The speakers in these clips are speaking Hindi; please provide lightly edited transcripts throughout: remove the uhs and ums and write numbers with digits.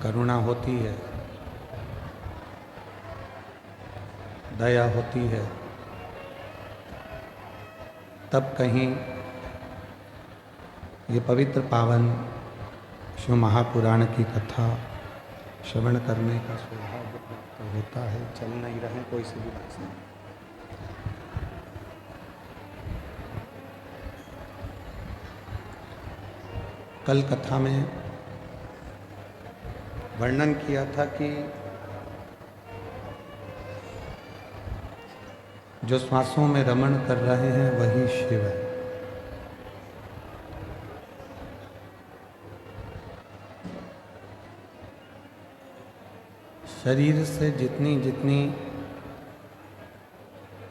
करुणा होती है, दया होती है, तब कहीं ये पवित्र पावन शिव महापुराण की कथा श्रवण करने का सौभाग्य प्राप्त होता है। चल नहीं रहे कोई सी भी बात नहीं। कल कथा में वर्णन किया था कि जो श्वासों में रमण कर रहे हैं वही शिव है। शरीर से जितनी जितनी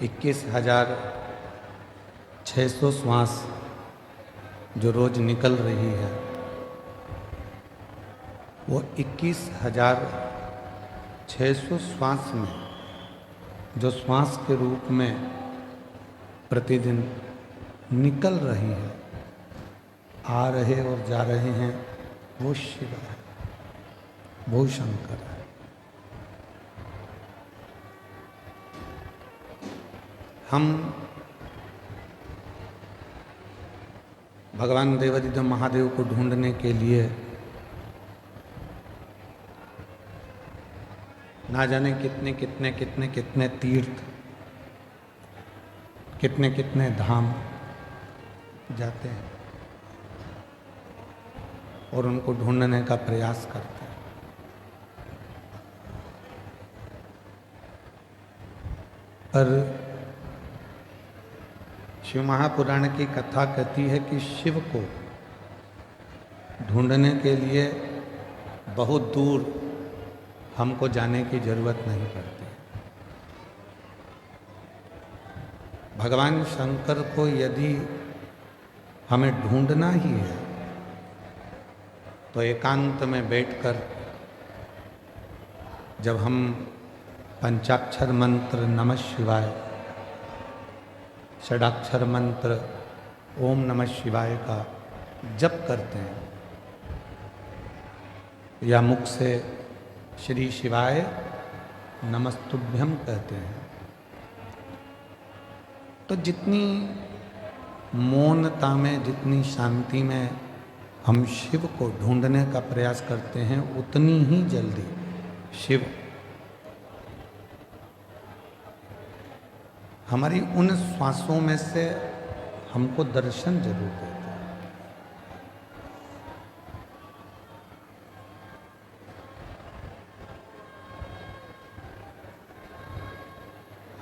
21,600 श्वास जो रोज निकल रही है, वो 21,600 श्वास में जो श्वास के रूप में प्रतिदिन निकल रही है, आ रहे और जा रहे हैं, वो शिव है, वो शंकर है। हम भगवान देवादिदेव महादेव को ढूंढने के लिए ना जाने कितने कितने कितने कितने तीर्थ, कितने कितने धाम जाते हैं और उनको ढूंढने का प्रयास करते हैं। पर शिव महापुराण की कथा कहती है कि शिव को ढूंढने के लिए बहुत दूर हमको जाने की जरूरत नहीं पड़ती। भगवान शंकर को यदि हमें ढूंढना ही है तो एकांत में बैठकर जब हम पंचाक्षर मंत्र नमः शिवाय, षडाक्षर मंत्र ओम नमः शिवाय का जप करते हैं या मुख से श्री शिवाय नमस्तुभ्यम कहते हैं, तो जितनी मौनता में, जितनी शांति में हम शिव को ढूंढने का प्रयास करते हैं, उतनी ही जल्दी शिव हमारी उन श्वासों में से हमको दर्शन जरूर देते हैं।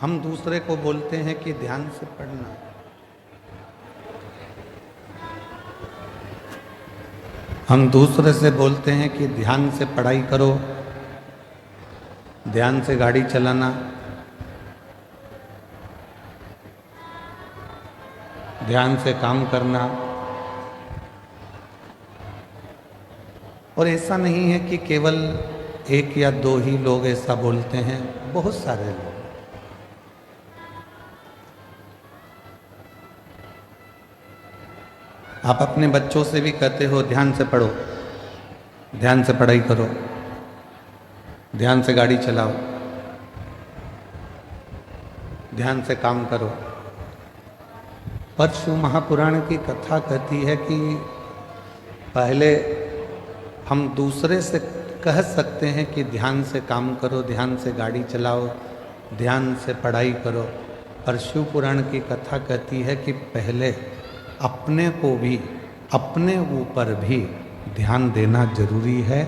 हम दूसरे को बोलते हैं कि ध्यान से पढ़ना, हम दूसरे से बोलते हैं कि ध्यान से पढ़ाई करो, ध्यान से गाड़ी चलाना, ध्यान से काम करना। और ऐसा नहीं है कि केवल एक या दो ही लोग ऐसा बोलते हैं, बहुत सारे लोग। आप अपने बच्चों से भी कहते हो ध्यान से पढ़ो, ध्यान से पढ़ाई करो, ध्यान से गाड़ी चलाओ, ध्यान से काम करो। पर शिव महापुराण की कथा कहती है कि पहले हम दूसरे से कह सकते हैं कि ध्यान से काम करो, ध्यान से गाड़ी चलाओ, ध्यान से पढ़ाई करो, पर शिव पुराण की कथा कहती है कि पहले अपने को भी, अपने ऊपर भी ध्यान देना जरूरी है।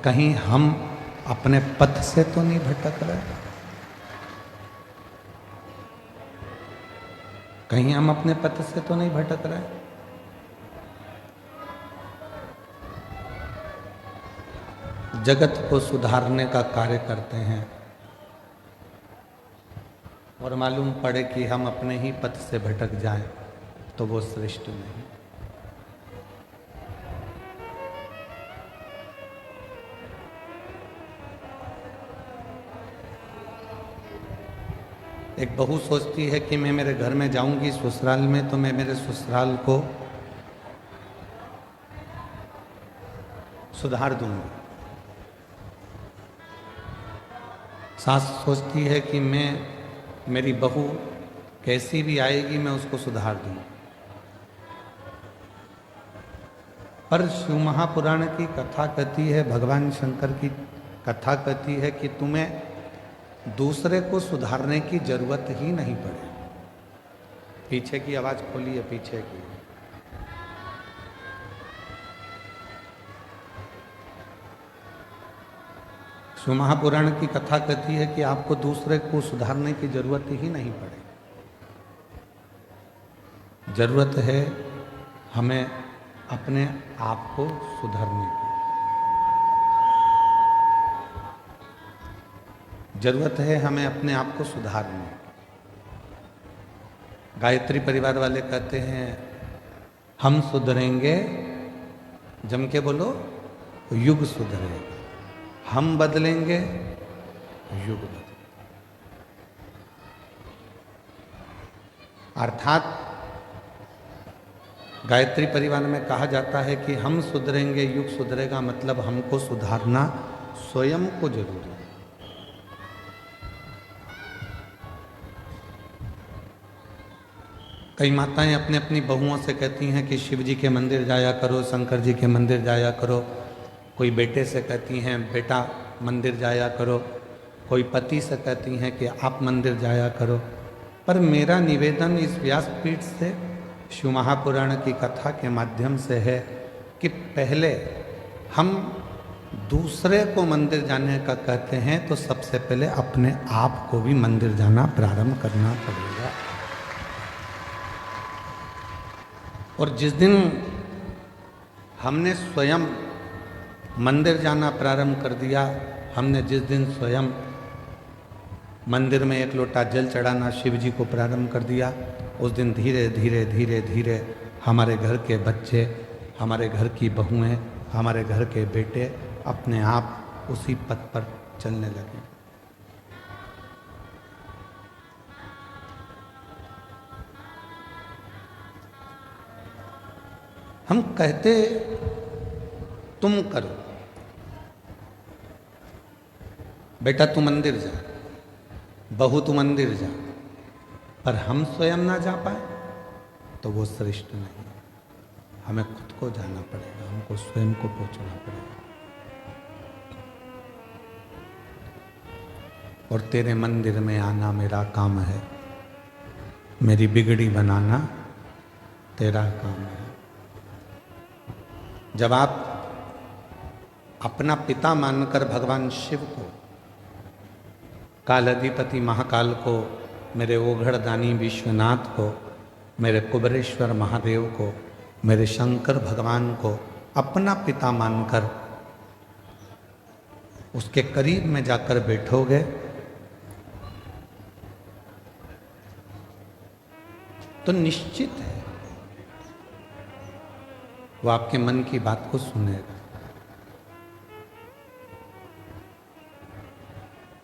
कहीं हम अपने पथ से तो नहीं भटक रहे, कहीं हम अपने पथ से तो नहीं भटक रहे। जगत को सुधारने का कार्य करते हैं और मालूम पड़े कि हम अपने ही पथ से भटक जाएं तो वो श्रेष्ठ नहीं। एक बहू सोचती है कि मैं मेरे घर में जाऊंगी ससुराल में तो मैं मेरे ससुराल को सुधार दूंगी, सास सोचती है कि मेरी बहू कैसी भी आएगी मैं उसको सुधार दूं। पर शिव महापुराण की कथा कहती है, भगवान शंकर की कथा कहती है कि तुम्हें दूसरे को सुधारने की जरूरत ही नहीं पड़े। पीछे की आवाज खोलिए, पीछे की। शिव महापुराण की कथा कहती है कि आपको दूसरे को सुधारने की जरूरत ही नहीं पड़े। जरूरत है हमें अपने आप को सुधारने की। जरूरत है हमें अपने आप को सुधारने की। गायत्री परिवार वाले कहते हैं हम सुधरेंगे, जम के बोलो, युग सुधरेगा। हम बदलेंगे, युग बदलेगा। अर्थात गायत्री परिवार में कहा जाता है कि हम सुधरेंगे, युग सुधरेगा, मतलब हमको सुधारना स्वयं को जरूरी है। कई माताएं अपने अपनी बहुओं से कहती हैं कि शिव जी के मंदिर जाया करो, शंकर जी के मंदिर जाया करो। कोई बेटे से कहती हैं बेटा मंदिर जाया करो। कोई पति से कहती हैं कि आप मंदिर जाया करो। पर मेरा निवेदन इस व्यासपीठ से शिव महापुराण की कथा के माध्यम से है कि पहले हम दूसरे को मंदिर जाने का कहते हैं तो सबसे पहले अपने आप को भी मंदिर जाना प्रारंभ करना पड़ेगा। और जिस दिन हमने स्वयं मंदिर जाना प्रारंभ कर दिया, हमने जिस दिन स्वयं मंदिर में एक लोटा जल चढ़ाना शिव जी को प्रारंभ कर दिया, उस दिन धीरे धीरे धीरे धीरे हमारे घर के बच्चे, हमारे घर की बहुएं, हमारे घर के बेटे अपने आप उसी पथ पर चलने लगे। हम कहते तुम करो, बेटा तू मंदिर जा, बहू तू मंदिर जा, पर हम स्वयं ना जा पाए तो वो श्रेष्ठ नहीं। हमें खुद को जाना पड़ेगा, हमको स्वयं को पहुंचना पड़ेगा। और तेरे मंदिर में आना मेरा काम है, मेरी बिगड़ी बनाना तेरा काम है। जब आप अपना पिता मानकर भगवान शिव को, कालाधिपति महाकाल को, मेरे ओघड़दानी विश्वनाथ को, मेरे कुबरेश्वर महादेव को, मेरे शंकर भगवान को अपना पिता मानकर उसके करीब में जाकर बैठोगे तो निश्चित है वो आपके मन की बात को सुनेगा।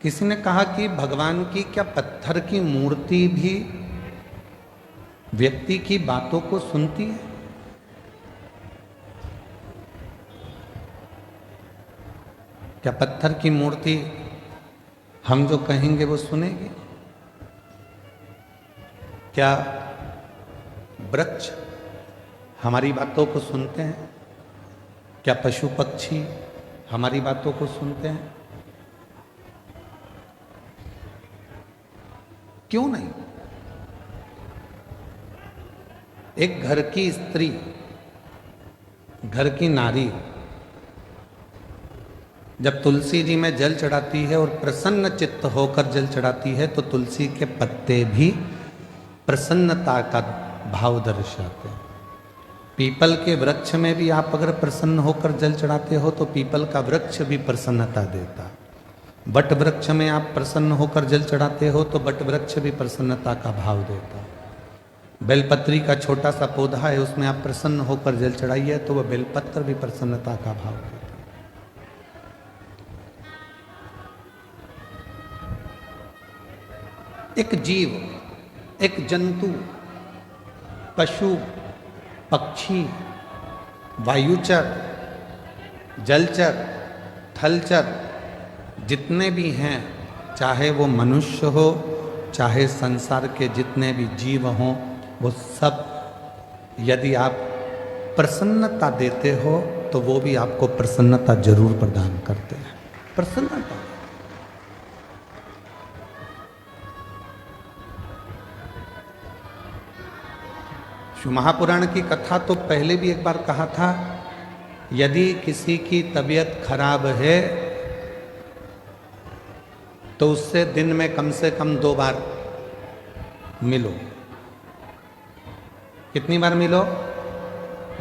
किसी ने कहा कि भगवान की क्या पत्थर की मूर्ति भी व्यक्ति की बातों को सुनती है? क्या पत्थर की मूर्ति हम जो कहेंगे वो सुनेगी? क्या वृक्ष हमारी बातों को सुनते हैं? क्या पशु पक्षी हमारी बातों को सुनते हैं? क्यों नहीं? एक घर की स्त्री, घर की नारी जब तुलसी जी में जल चढ़ाती है और प्रसन्न चित्त होकर जल चढ़ाती है तो तुलसी के पत्ते भी प्रसन्नता का भाव दर्शाते हैं। पीपल के वृक्ष में भी आप अगर प्रसन्न होकर जल चढ़ाते हो तो पीपल का वृक्ष भी प्रसन्नता देता। बट वृक्ष में आप प्रसन्न होकर जल चढ़ाते हो तो बट वृक्ष भी प्रसन्नता का भाव देता। बेलपत्री का छोटा सा पौधा है, उसमें आप प्रसन्न होकर जल चढ़ाइए तो वह बेलपत्र भी प्रसन्नता का भाव देता। एक जीव, एक जंतु, पशु, पक्षी, वायुचर, जलचर, थलचर जितने भी हैं चाहे वो मनुष्य हो, चाहे संसार के जितने भी जीव हों, वो सब यदि आप प्रसन्नता देते हो तो वो भी आपको प्रसन्नता जरूर प्रदान करते हैं। प्रसन्नता। शिव महापुराण की कथा तो पहले भी एक बार कहा था, यदि किसी की तबीयत खराब है तो उससे दिन में कम से कम 2 बार मिलो। कितनी बार मिलो?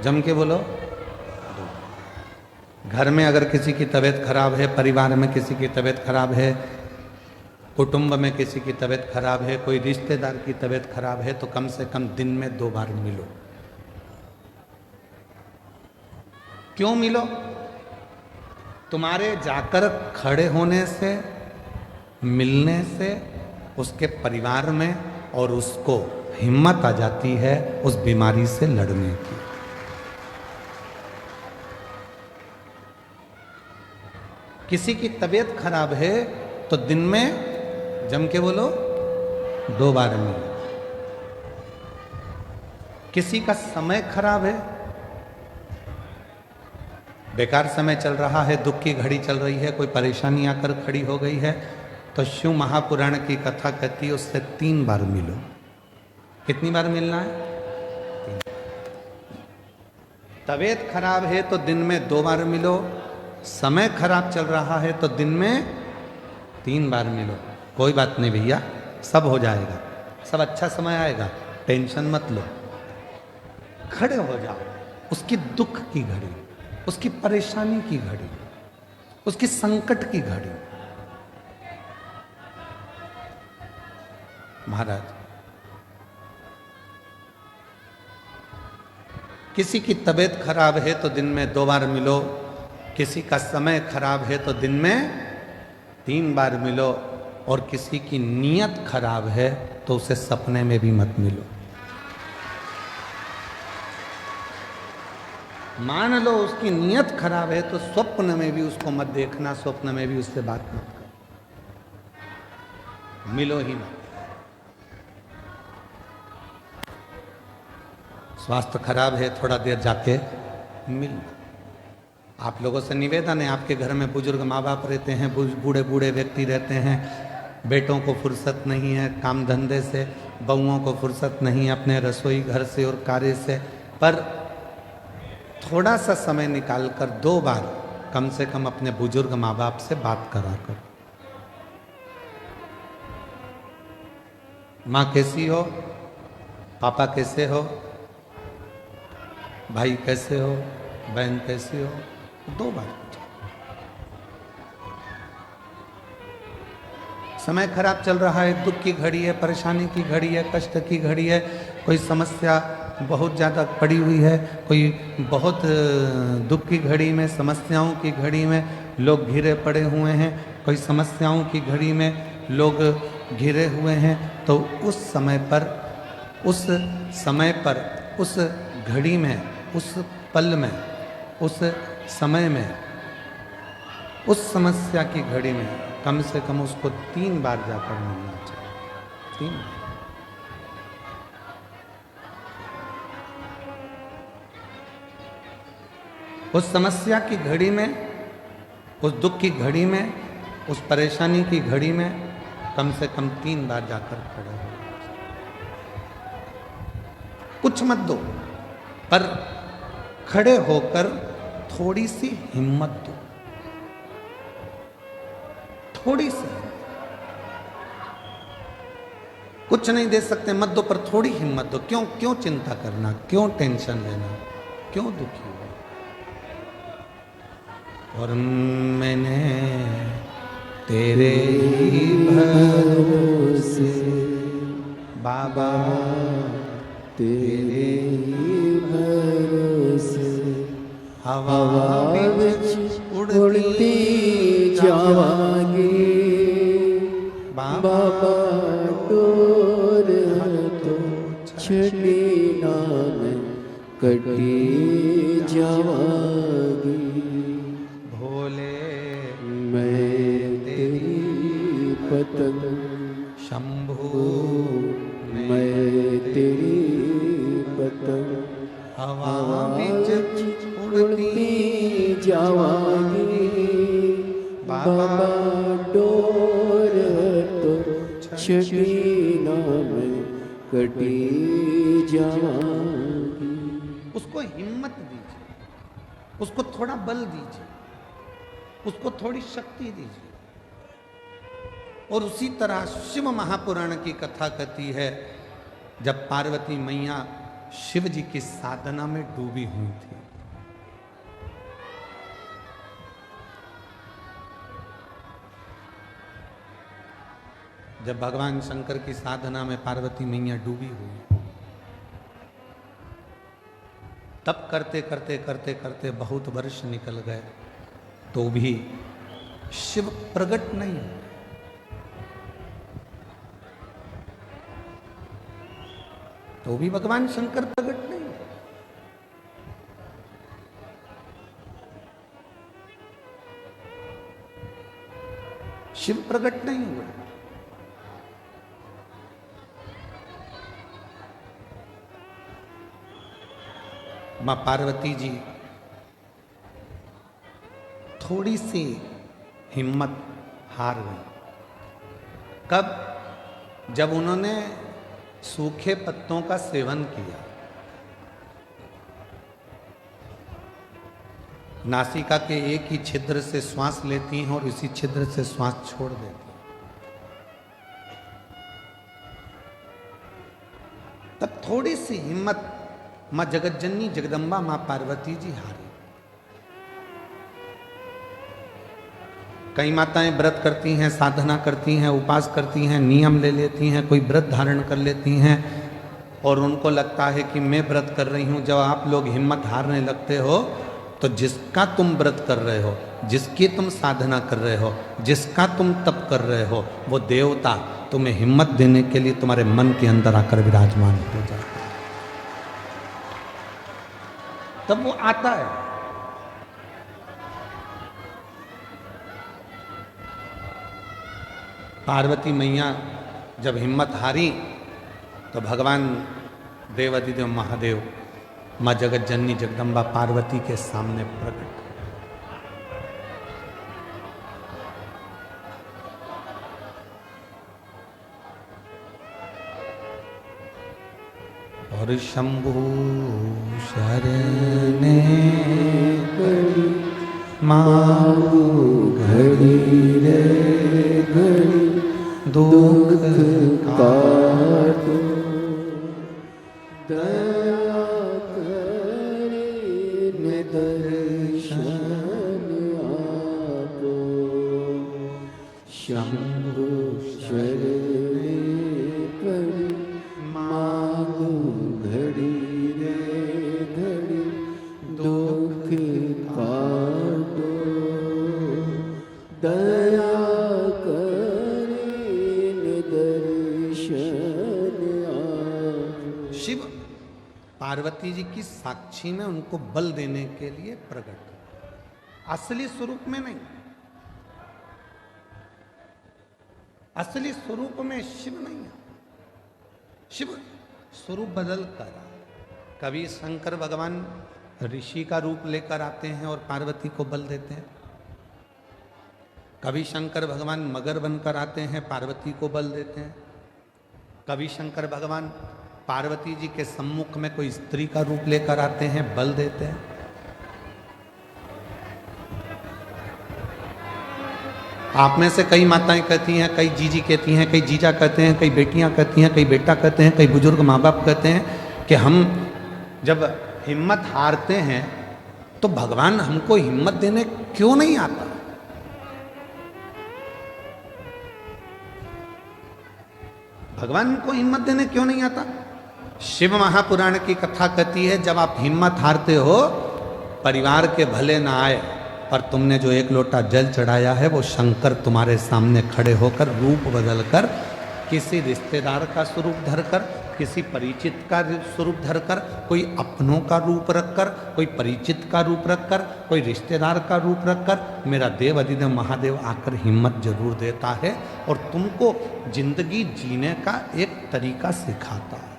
जम के बोलो। घर में अगर किसी की तबीयत खराब है, परिवार में किसी की तबीयत खराब है, कुटुंब में किसी की तबीयत खराब है, कोई रिश्तेदार की तबीयत खराब है, तो कम से कम दिन में 2 बार मिलो। क्यों मिलो? तुम्हारे जाकर खड़े होने से, मिलने से उसके परिवार में और उसको हिम्मत आ जाती है उस बीमारी से लड़ने की। किसी की तबीयत खराब है तो दिन में जम के बोलो 2 बार मिलो। किसी का समय खराब है, बेकार समय चल रहा है, दुख की घड़ी चल रही है, कोई परेशानी आकर खड़ी हो गई है, तो शिव महापुराण की कथा कहती है उससे 3 बार मिलो। कितनी बार मिलना है? 3। तबीयत खराब है तो दिन में 2 बार मिलो, समय खराब चल रहा है तो दिन में 3 बार मिलो। कोई बात नहीं भैया, सब हो जाएगा, सब अच्छा समय आएगा, टेंशन मत लो। खड़े हो जाओ, उसकी दुख की घड़ी, उसकी परेशानी की घड़ी, उसकी संकट की घड़ी। महाराज, किसी की तबीयत खराब है तो दिन में 2 बार मिलो, किसी का समय खराब है तो दिन में 3 बार मिलो, और किसी की नीयत खराब है तो उसे सपने में भी मत मिलो। मान लो उसकी नीयत खराब है तो स्वप्न में भी उसको मत देखना, स्वप्न में भी उससे बात मत करो, मिलो ही मत। स्वास्थ्य खराब है, थोड़ा देर जाके मिल। आप लोगों से निवेदन है, आपके घर में बुजुर्ग माँ बाप रहते हैं, बूढ़े बूढ़े व्यक्ति रहते हैं, बेटों को फुर्सत नहीं है काम धंधे से, बहुओं को फुर्सत नहीं है अपने रसोई घर से और कार्य से, पर थोड़ा सा समय निकाल कर 2 बार कम से कम अपने बुजुर्ग माँ बाप से बात करा कर। माँ कैसी हो, पापा कैसे हो, भाई कैसे हो, बहन कैसी हो, 2 बार। समय खराब चल रहा है, दुख की घड़ी है, परेशानी की घड़ी है, कष्ट की घड़ी है, कोई समस्या बहुत ज़्यादा पड़ी हुई है, कोई बहुत दुख की घड़ी में, समस्याओं की घड़ी में लोग घिरे पड़े हुए हैं, कोई समस्याओं की घड़ी में लोग घिरे हुए हैं, तो उस समय पर, उस घड़ी में, उस पल में, उस समय में, उस समस्या की घड़ी में कम से कम उसको 3 बार जाकर मिलना चाहिए। 3 बार। उस समस्या की घड़ी में, उस दुख की घड़ी में, उस परेशानी की घड़ी में कम से कम 3 बार जाकर खड़े हो। कुछ मत दो, पर खड़े होकर थोड़ी सी हिम्मत दो, थोड़ी सी। कुछ नहीं दे सकते मत दो, पर थोड़ी हिम्मत दो। क्यों चिंता करना, क्यों टेंशन लेना, क्यों दुखी हो। और मैंने तेरे ही भरोसे बाबा, तेरे ही भरोसे हवा विच उड़ती जावांगी बाबा, डोर तो छड़ी नाम कटी जावांगी। भोले मैं तेरी पतंग शंभु मैं तेरी पतंग हवा आवाज में उड़ती जावांगी बाबा डोर तो छकीना में कटी जावांगी। उसको हिम्मत दीजिए, उसको थोड़ा बल दीजिए, उसको थोड़ी शक्ति दीजिए। और उसी तरह शिव महापुराण की कथा कहती है, जब पार्वती मैया शिव जी की साधना में डूबी हुई थी, जब भगवान शंकर की साधना में पार्वती मैया डूबी हुई, तब करते करते करते करते बहुत वर्ष निकल गए, तो भी शिव प्रकट नहीं हुए। तो भी भगवान शंकर प्रकट नहीं हुए। शिव प्रकट नहीं हुए। मां पार्वती जी थोड़ी सी हिम्मत हार गई। कब? जब उन्होंने सूखे पत्तों का सेवन किया, नासिका के एक ही छिद्र से श्वास लेती हैं और इसी छिद्र से श्वास छोड़ देती हैं, तब थोड़ी सी हिम्मत मां जगतजननी जगदम्बा मां पार्वती जी हारी। कई माताएं व्रत करती हैं, साधना करती हैं, उपास करती हैं, नियम ले लेती हैं, कोई व्रत धारण कर लेती हैं और उनको लगता है कि मैं व्रत कर रही हूं। जब आप लोग हिम्मत हारने लगते हो तो जिसका तुम व्रत कर रहे हो, जिसकी तुम साधना कर रहे हो, जिसका तुम तप कर रहे हो, वो देवता तुम्हें हिम्मत देने के लिए तुम्हारे मन के अंदर आकर विराजमान हो जाता है। तब वो आता है। पार्वती मैया जब हिम्मत हारी तो भगवान देवाधिदेव महादेव मां जगत जननी जगदम्बा पार्वती के सामने प्रकट। और शंभु शरणे घड़ी माऊ घड़ी रे घड़ी दुख काटो दया करे निदर्शन आपो शंभु शरणे घड़ी माऊ घड़ी रे घड़ी दुख काटो दया करे निदर्शन आपो। शिव पार्वती जी की साक्षी में उनको बल देने के लिए प्रकट, असली स्वरूप में नहीं। असली स्वरूप में शिव नहीं है। शिव स्वरूप बदल कर, कभी शंकर भगवान ऋषि का रूप लेकर आते हैं और पार्वती को बल देते हैं, कभी शंकर भगवान मगर बनकर आते हैं, पार्वती को बल देते हैं, कभी शंकर भगवान पार्वती जी के सम्मुख में कोई स्त्री का रूप लेकर आते हैं, बल देते हैं। आप में से कई माताएं कहती हैं, कई जीजी कहती हैं, कई जीजा कहते हैं, कई बेटियां कहती हैं, कई बेटा कहते हैं, कई बुजुर्ग माँ बाप कहते हैं कि हम जब हिम्मत हारते हैं तो भगवान हमको हिम्मत देने क्यों नहीं आता। भगवान को हिम्मत देने क्यों नहीं आता। शिव महापुराण की कथा कहती है, जब आप हिम्मत हारते हो, परिवार के भले ना आए पर तुमने जो एक लोटा जल चढ़ाया है वो शंकर तुम्हारे सामने खड़े होकर रूप बदलकर, किसी रिश्तेदार का स्वरूप धरकर, किसी परिचित का स्वरूप धरकर, कोई अपनों का रूप रखकर, कोई परिचित का रूप रखकर, कोई रिश्तेदार का रूप रखकर मेरा देव अधिदेव महादेव आकर हिम्मत जरूर देता है और तुमको जिंदगी जीने का एक तरीका सिखाता है।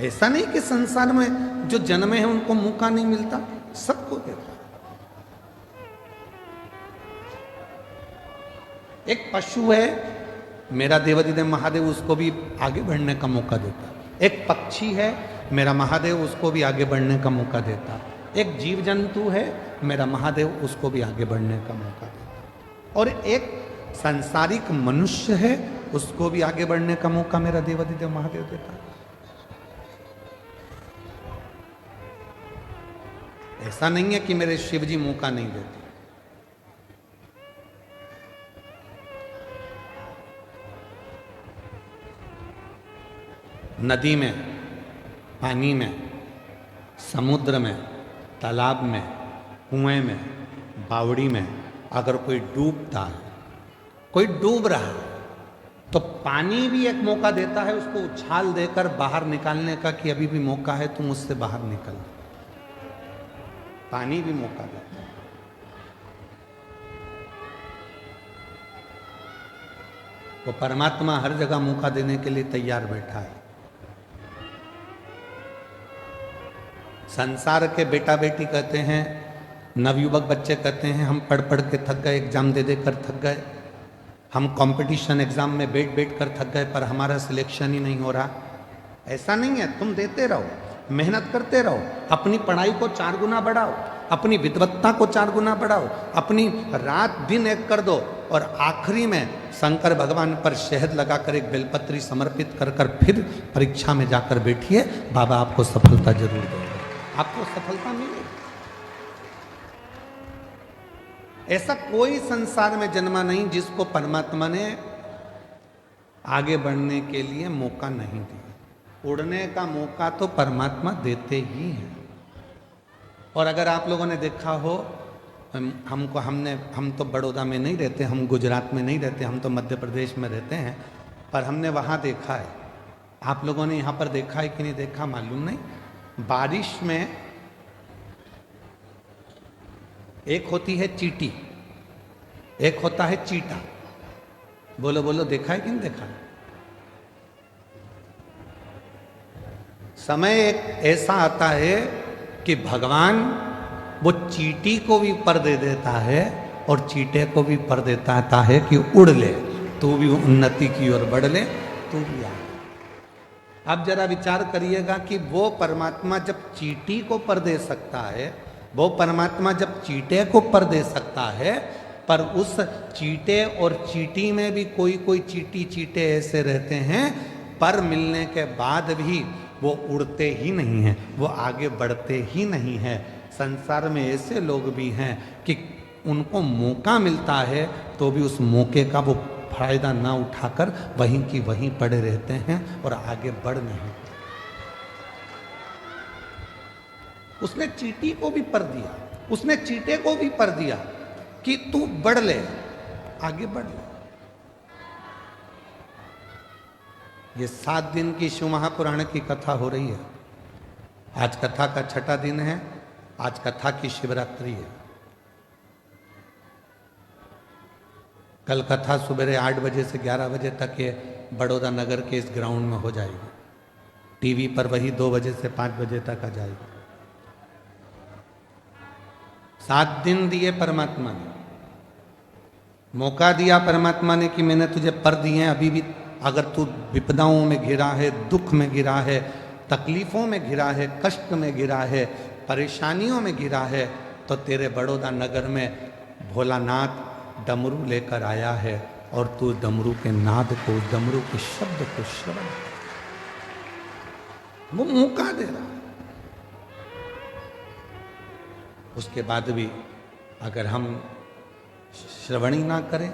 ऐसा नहीं कि संसार में जो जन्मे हैं उनको मौका नहीं मिलता, सबको देता। एक पशु है, मेरा देवाधिदेव महादेव उसको भी आगे बढ़ने का मौका देता। एक पक्षी है, मेरा महादेव उसको भी आगे बढ़ने का मौका देता। एक जीव जंतु है, मेरा महादेव उसको भी आगे बढ़ने का मौका देता। और एक सांसारिक मनुष्य है, उसको भी आगे बढ़ने का मौका मेरा देवाधिदेव महादेव देता। ऐसा नहीं है कि मेरे शिव जी मौका नहीं देते। नदी में, पानी में, समुद्र में, तालाब में, कुएं में, बावड़ी में अगर कोई डूबता है, कोई डूब रहा है, तो पानी भी एक मौका देता है उसको उछाल देकर बाहर निकालने का कि अभी भी मौका है, तुम उससे बाहर निकल। पानी भी मौका देता है। वो परमात्मा हर जगह मौका देने के लिए तैयार बैठा है। संसार के बेटा बेटी कहते हैं, नवयुवक बच्चे कहते हैं हम पढ़ पढ़ के थक गए, एग्जाम दे दे कर थक गए, हम कंपटीशन एग्जाम में बैठ बैठ कर थक गए पर हमारा सिलेक्शन ही नहीं हो रहा। ऐसा नहीं है, तुम देते रहो, मेहनत करते रहो, अपनी पढ़ाई को 4 गुना बढ़ाओ, अपनी विद्वत्ता को 4 गुना बढ़ाओ, अपनी रात दिन एक कर दो और आखिरी में शंकर भगवान पर शहद लगाकर एक बेलपत्री समर्पित कर कर फिर परीक्षा में जाकर बैठिए, बाबा आपको सफलता जरूर देंगे, आपको सफलता मिलेगी। ऐसा कोई संसार में जन्मा नहीं जिसको परमात्मा ने आगे बढ़ने के लिए मौका नहीं दिया। उड़ने का मौका तो परमात्मा देते ही हैं। और अगर आप लोगों ने देखा हो, हम तो बड़ौदा में नहीं रहते, हम गुजरात में नहीं रहते, हम तो मध्य प्रदेश में रहते हैं, पर हमने वहाँ देखा है। आप लोगों ने यहाँ पर देखा है कि नहीं देखा मालूम नहीं। बारिश में एक होती है चींटी, एक होता है चीटा। बोलो बोलो, देखा है कि नहीं देखा? समय एक ऐसा आता है कि भगवान वो चींटी को भी पर दे देता है और चीटे को भी पर देता है कि उड़ ले, तू भी उन्नति की ओर बढ़ ले, तू भी आ। अब जरा विचार करिएगा कि वो परमात्मा जब चींटी को पर दे सकता है, वो परमात्मा जब चीटे को पर दे सकता है, पर उस चीटे और चींटी में भी कोई कोई चींटी चीटे ऐसे रहते हैं पर मिलने के बाद भी वो उड़ते ही नहीं हैं, वो आगे बढ़ते ही नहीं हैं। संसार में ऐसे लोग भी हैं कि उनको मौका मिलता है तो भी उस मौके का वो फायदा ना उठाकर वहीं की वहीं पड़े रहते हैं और आगे बढ़ नहीं। उसने चींटी को भी पर दिया, उसने चीटे को भी पर दिया कि तू बढ़ ले, आगे बढ़ ले। ये 7 दिन की शिव महापुराण की कथा हो रही है। आज कथा का 6ठा दिन है, आज कथा की शिवरात्रि है। कल कथा सुबह 8 बजे से 11 बजे तक ये बड़ौदा नगर के इस ग्राउंड में हो जाएगी। टीवी पर वही 2 बजे से 5 बजे तक आ जाएगी। 7 दिन दिए परमात्मा ने, मौका दिया परमात्मा ने कि मैंने तुझे पर दिए हैं, अभी भी अगर तू विपदाओं में घिरा है, दुख में घिरा है, तकलीफों में घिरा है, कष्ट में घिरा है, परेशानियों में घिरा है, तो तेरे बड़ौदा नगर में भोलानाथ डमरू लेकर आया है और तू डमरू के नाद को, डमरू के शब्द को श्रवण, वो मौका दे रहा है। उसके बाद भी अगर हम श्रवण ही ना करें,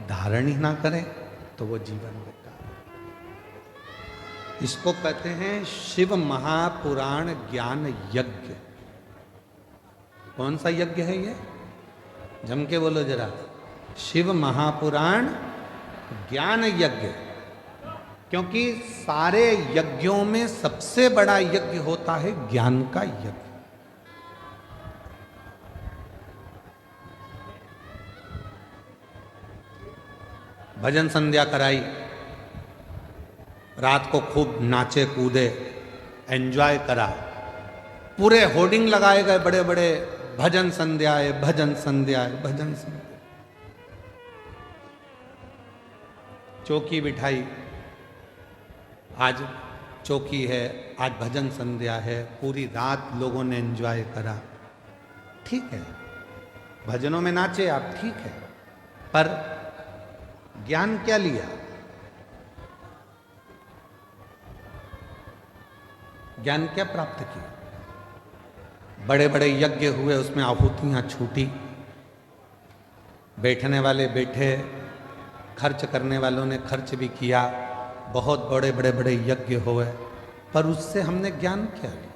धारण ही ना करें, तो वो जीवन बेकार। इसको कहते हैं शिव महापुराण ज्ञान यज्ञ। कौन सा यज्ञ है ये? जम के बोलो जरा। शिव महापुराण ज्ञान यज्ञ, क्योंकि सारे यज्ञों में सबसे बड़ा यज्ञ होता है ज्ञान का यज्ञ। भजन संध्या कराई, रात को खूब नाचे कूदे, एंजॉय करा, पूरे होर्डिंग लगाए गए बड़े बड़े, भजन संध्या है, भजन संध्या है, भजन संध्या। चौकी बिठाई, आज चौकी है, आज भजन संध्या है, पूरी रात लोगों ने एंजॉय करा। ठीक है, भजनों में नाचे आप, ठीक है, पर ज्ञान क्या लिया? ज्ञान क्या प्राप्त किया? बड़े बड़े यज्ञ हुए, उसमें आहुतियां छूटी, बैठने वाले बैठे, खर्च करने वालों ने खर्च भी किया, बहुत बड़े बड़े बड़े यज्ञ हुए, पर उससे हमने ज्ञान क्या लिया?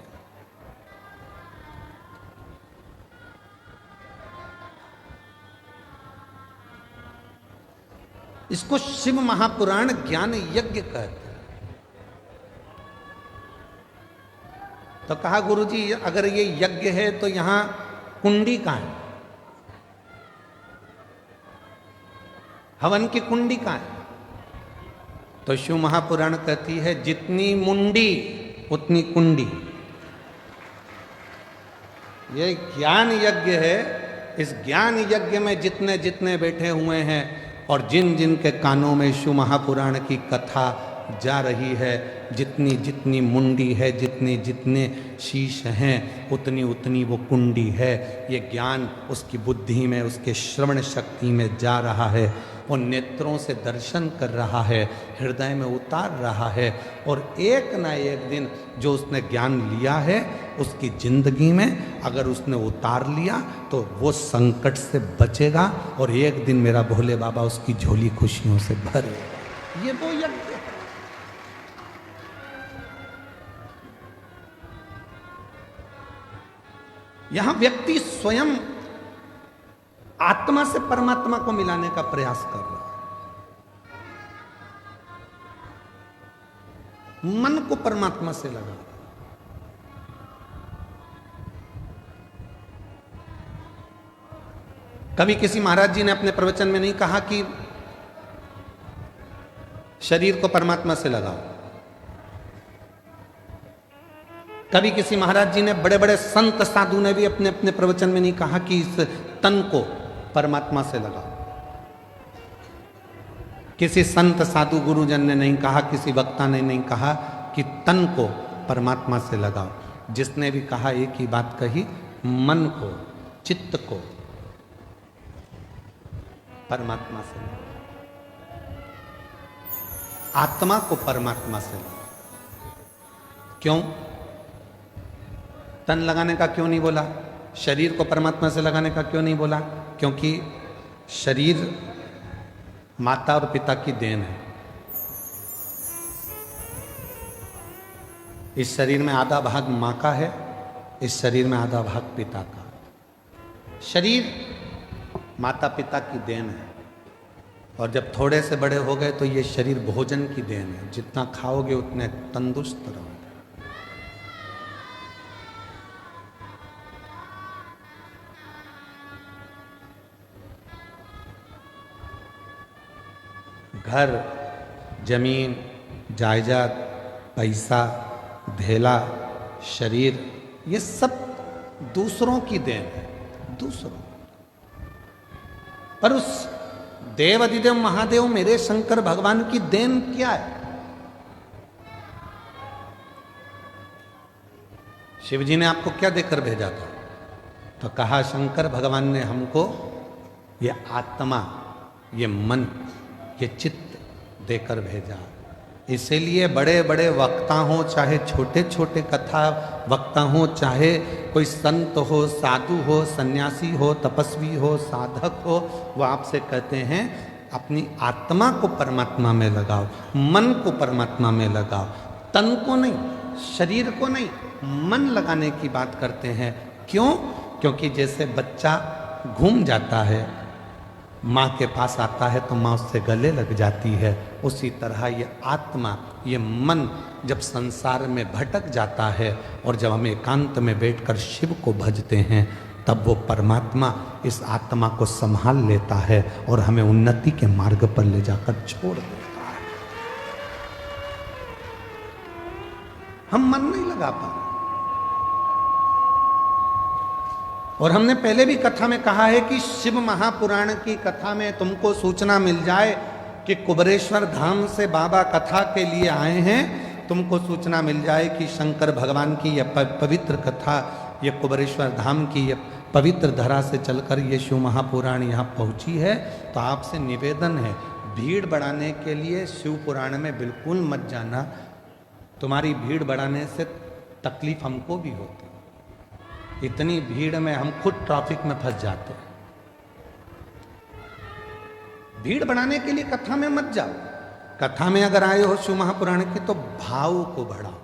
इसको शिव महापुराण ज्ञान यज्ञ कहते हैं। तो कहा गुरुजी अगर ये यज्ञ है तो यहां कुंडी कहां है? हवन की कुंडी कहां है? तो शिव महापुराण कहती है जितनी मुंडी उतनी कुंडी। ये ज्ञान यज्ञ है, इस ज्ञान यज्ञ में जितने जितने बैठे हुए हैं और जिन जिन के कानों में शिव महापुराण की कथा जा रही है, जितनी जितनी मुंडी है, जितने जितने शीश हैं, उतनी उतनी वो कुंडी है। ये ज्ञान उसकी बुद्धि में, उसके श्रवण शक्ति में जा रहा है, वो नेत्रों से दर्शन कर रहा है, हृदय में उतार रहा है, और एक ना एक दिन जो उसने ज्ञान लिया है उसकी जिंदगी में अगर उसने उतार लिया तो वो संकट से बचेगा, और एक दिन मेरा भोले बाबा उसकी झोली खुशियों से भरेगा। ये वो यज्ञ है। यहां व्यक्ति स्वयं आत्मा से परमात्मा को मिलाने का प्रयास कर रहा है, मन को परमात्मा से लगा। कभी किसी महाराज जी ने अपने प्रवचन में नहीं कहा कि शरीर को परमात्मा से लगाओ। कभी किसी महाराज जी ने, बड़े बड़े संत साधु ने भी अपने अपने प्रवचन में नहीं कहा कि इस तन को परमात्मा से लगाओ। किसी संत साधु गुरुजन ने नहीं कहा, किसी वक्ता ने नहीं कहा कि तन को परमात्मा से लगाओ। जिसने भी कहा एक ही बात कही, मन को, चित्त को परमात्मा से लगाओ, आत्मा को परमात्मा से लगाओ। क्यों? तन लगाने का क्यों नहीं बोला? शरीर को परमात्मा से लगाने का क्यों नहीं बोला? क्योंकि शरीर माता और पिता की देन है। इस शरीर में आधा भाग मां का है, इस शरीर में आधा भाग पिता का। शरीर माता पिता की देन है, और जब थोड़े से बड़े हो गए तो ये शरीर भोजन की देन है। जितना खाओगे उतने तंदुरुस्त रहोगे। घर, जमीन, जायदाद, पैसा, धेला, शरीर, ये सब दूसरों की देन है, दूसरों। पर उस देव अधिदेव महादेव मेरे शंकर भगवान की देन क्या है? शिव जी ने आपको क्या देकर भेजा था? तो कहा शंकर भगवान ने हमको ये आत्मा, ये मन, ये चित्त देकर भेजा। इसीलिए बड़े बड़े वक्ता हो, चाहे छोटे छोटे कथा वक्ता हो, चाहे कोई संत हो, साधु हो, सन्यासी हो, तपस्वी हो, साधक हो, वो आपसे कहते हैं अपनी आत्मा को परमात्मा में लगाओ, मन को परमात्मा में लगाओ, तन को नहीं, शरीर को नहीं, मन लगाने की बात करते हैं। क्यों? क्योंकि जैसे बच्चा घूम जाता है माँ के पास आता है तो माँ उससे गले लग जाती है। उसी तरह ये आत्मा, ये मन जब संसार में भटक जाता है और जब हम एकांत में बैठकर शिव को भजते हैं, तब वो परमात्मा इस आत्मा को संभाल लेता है और हमें उन्नति के मार्ग पर ले जाकर छोड़ देता है। हम मन नहीं लगा पा रहे। और हमने पहले भी कथा में कहा है कि शिव महापुराण की कथा में तुमको सूचना मिल जाए कि कुबरेश्वर धाम से बाबा कथा के लिए आए हैं, तुमको सूचना मिल जाए कि शंकर भगवान की यह पवित्र कथा, ये कुबरेश्वर धाम की ये पवित्र धरा से चलकर ये शिव महापुराण यहाँ पहुँची है, तो आपसे निवेदन है, भीड़ बढ़ाने के लिए शिव पुराण में बिल्कुल मत जाना। तुम्हारी भीड़ बढ़ाने से तकलीफ हमको भी होती, इतनी भीड़ में हम खुद ट्रैफिक में फंस जाते हैं। भीड़ बढ़ाने के लिए कथा में मत जाओ। कथा में अगर आए हो शिव महापुराण की तो भाव को बढ़ाओ।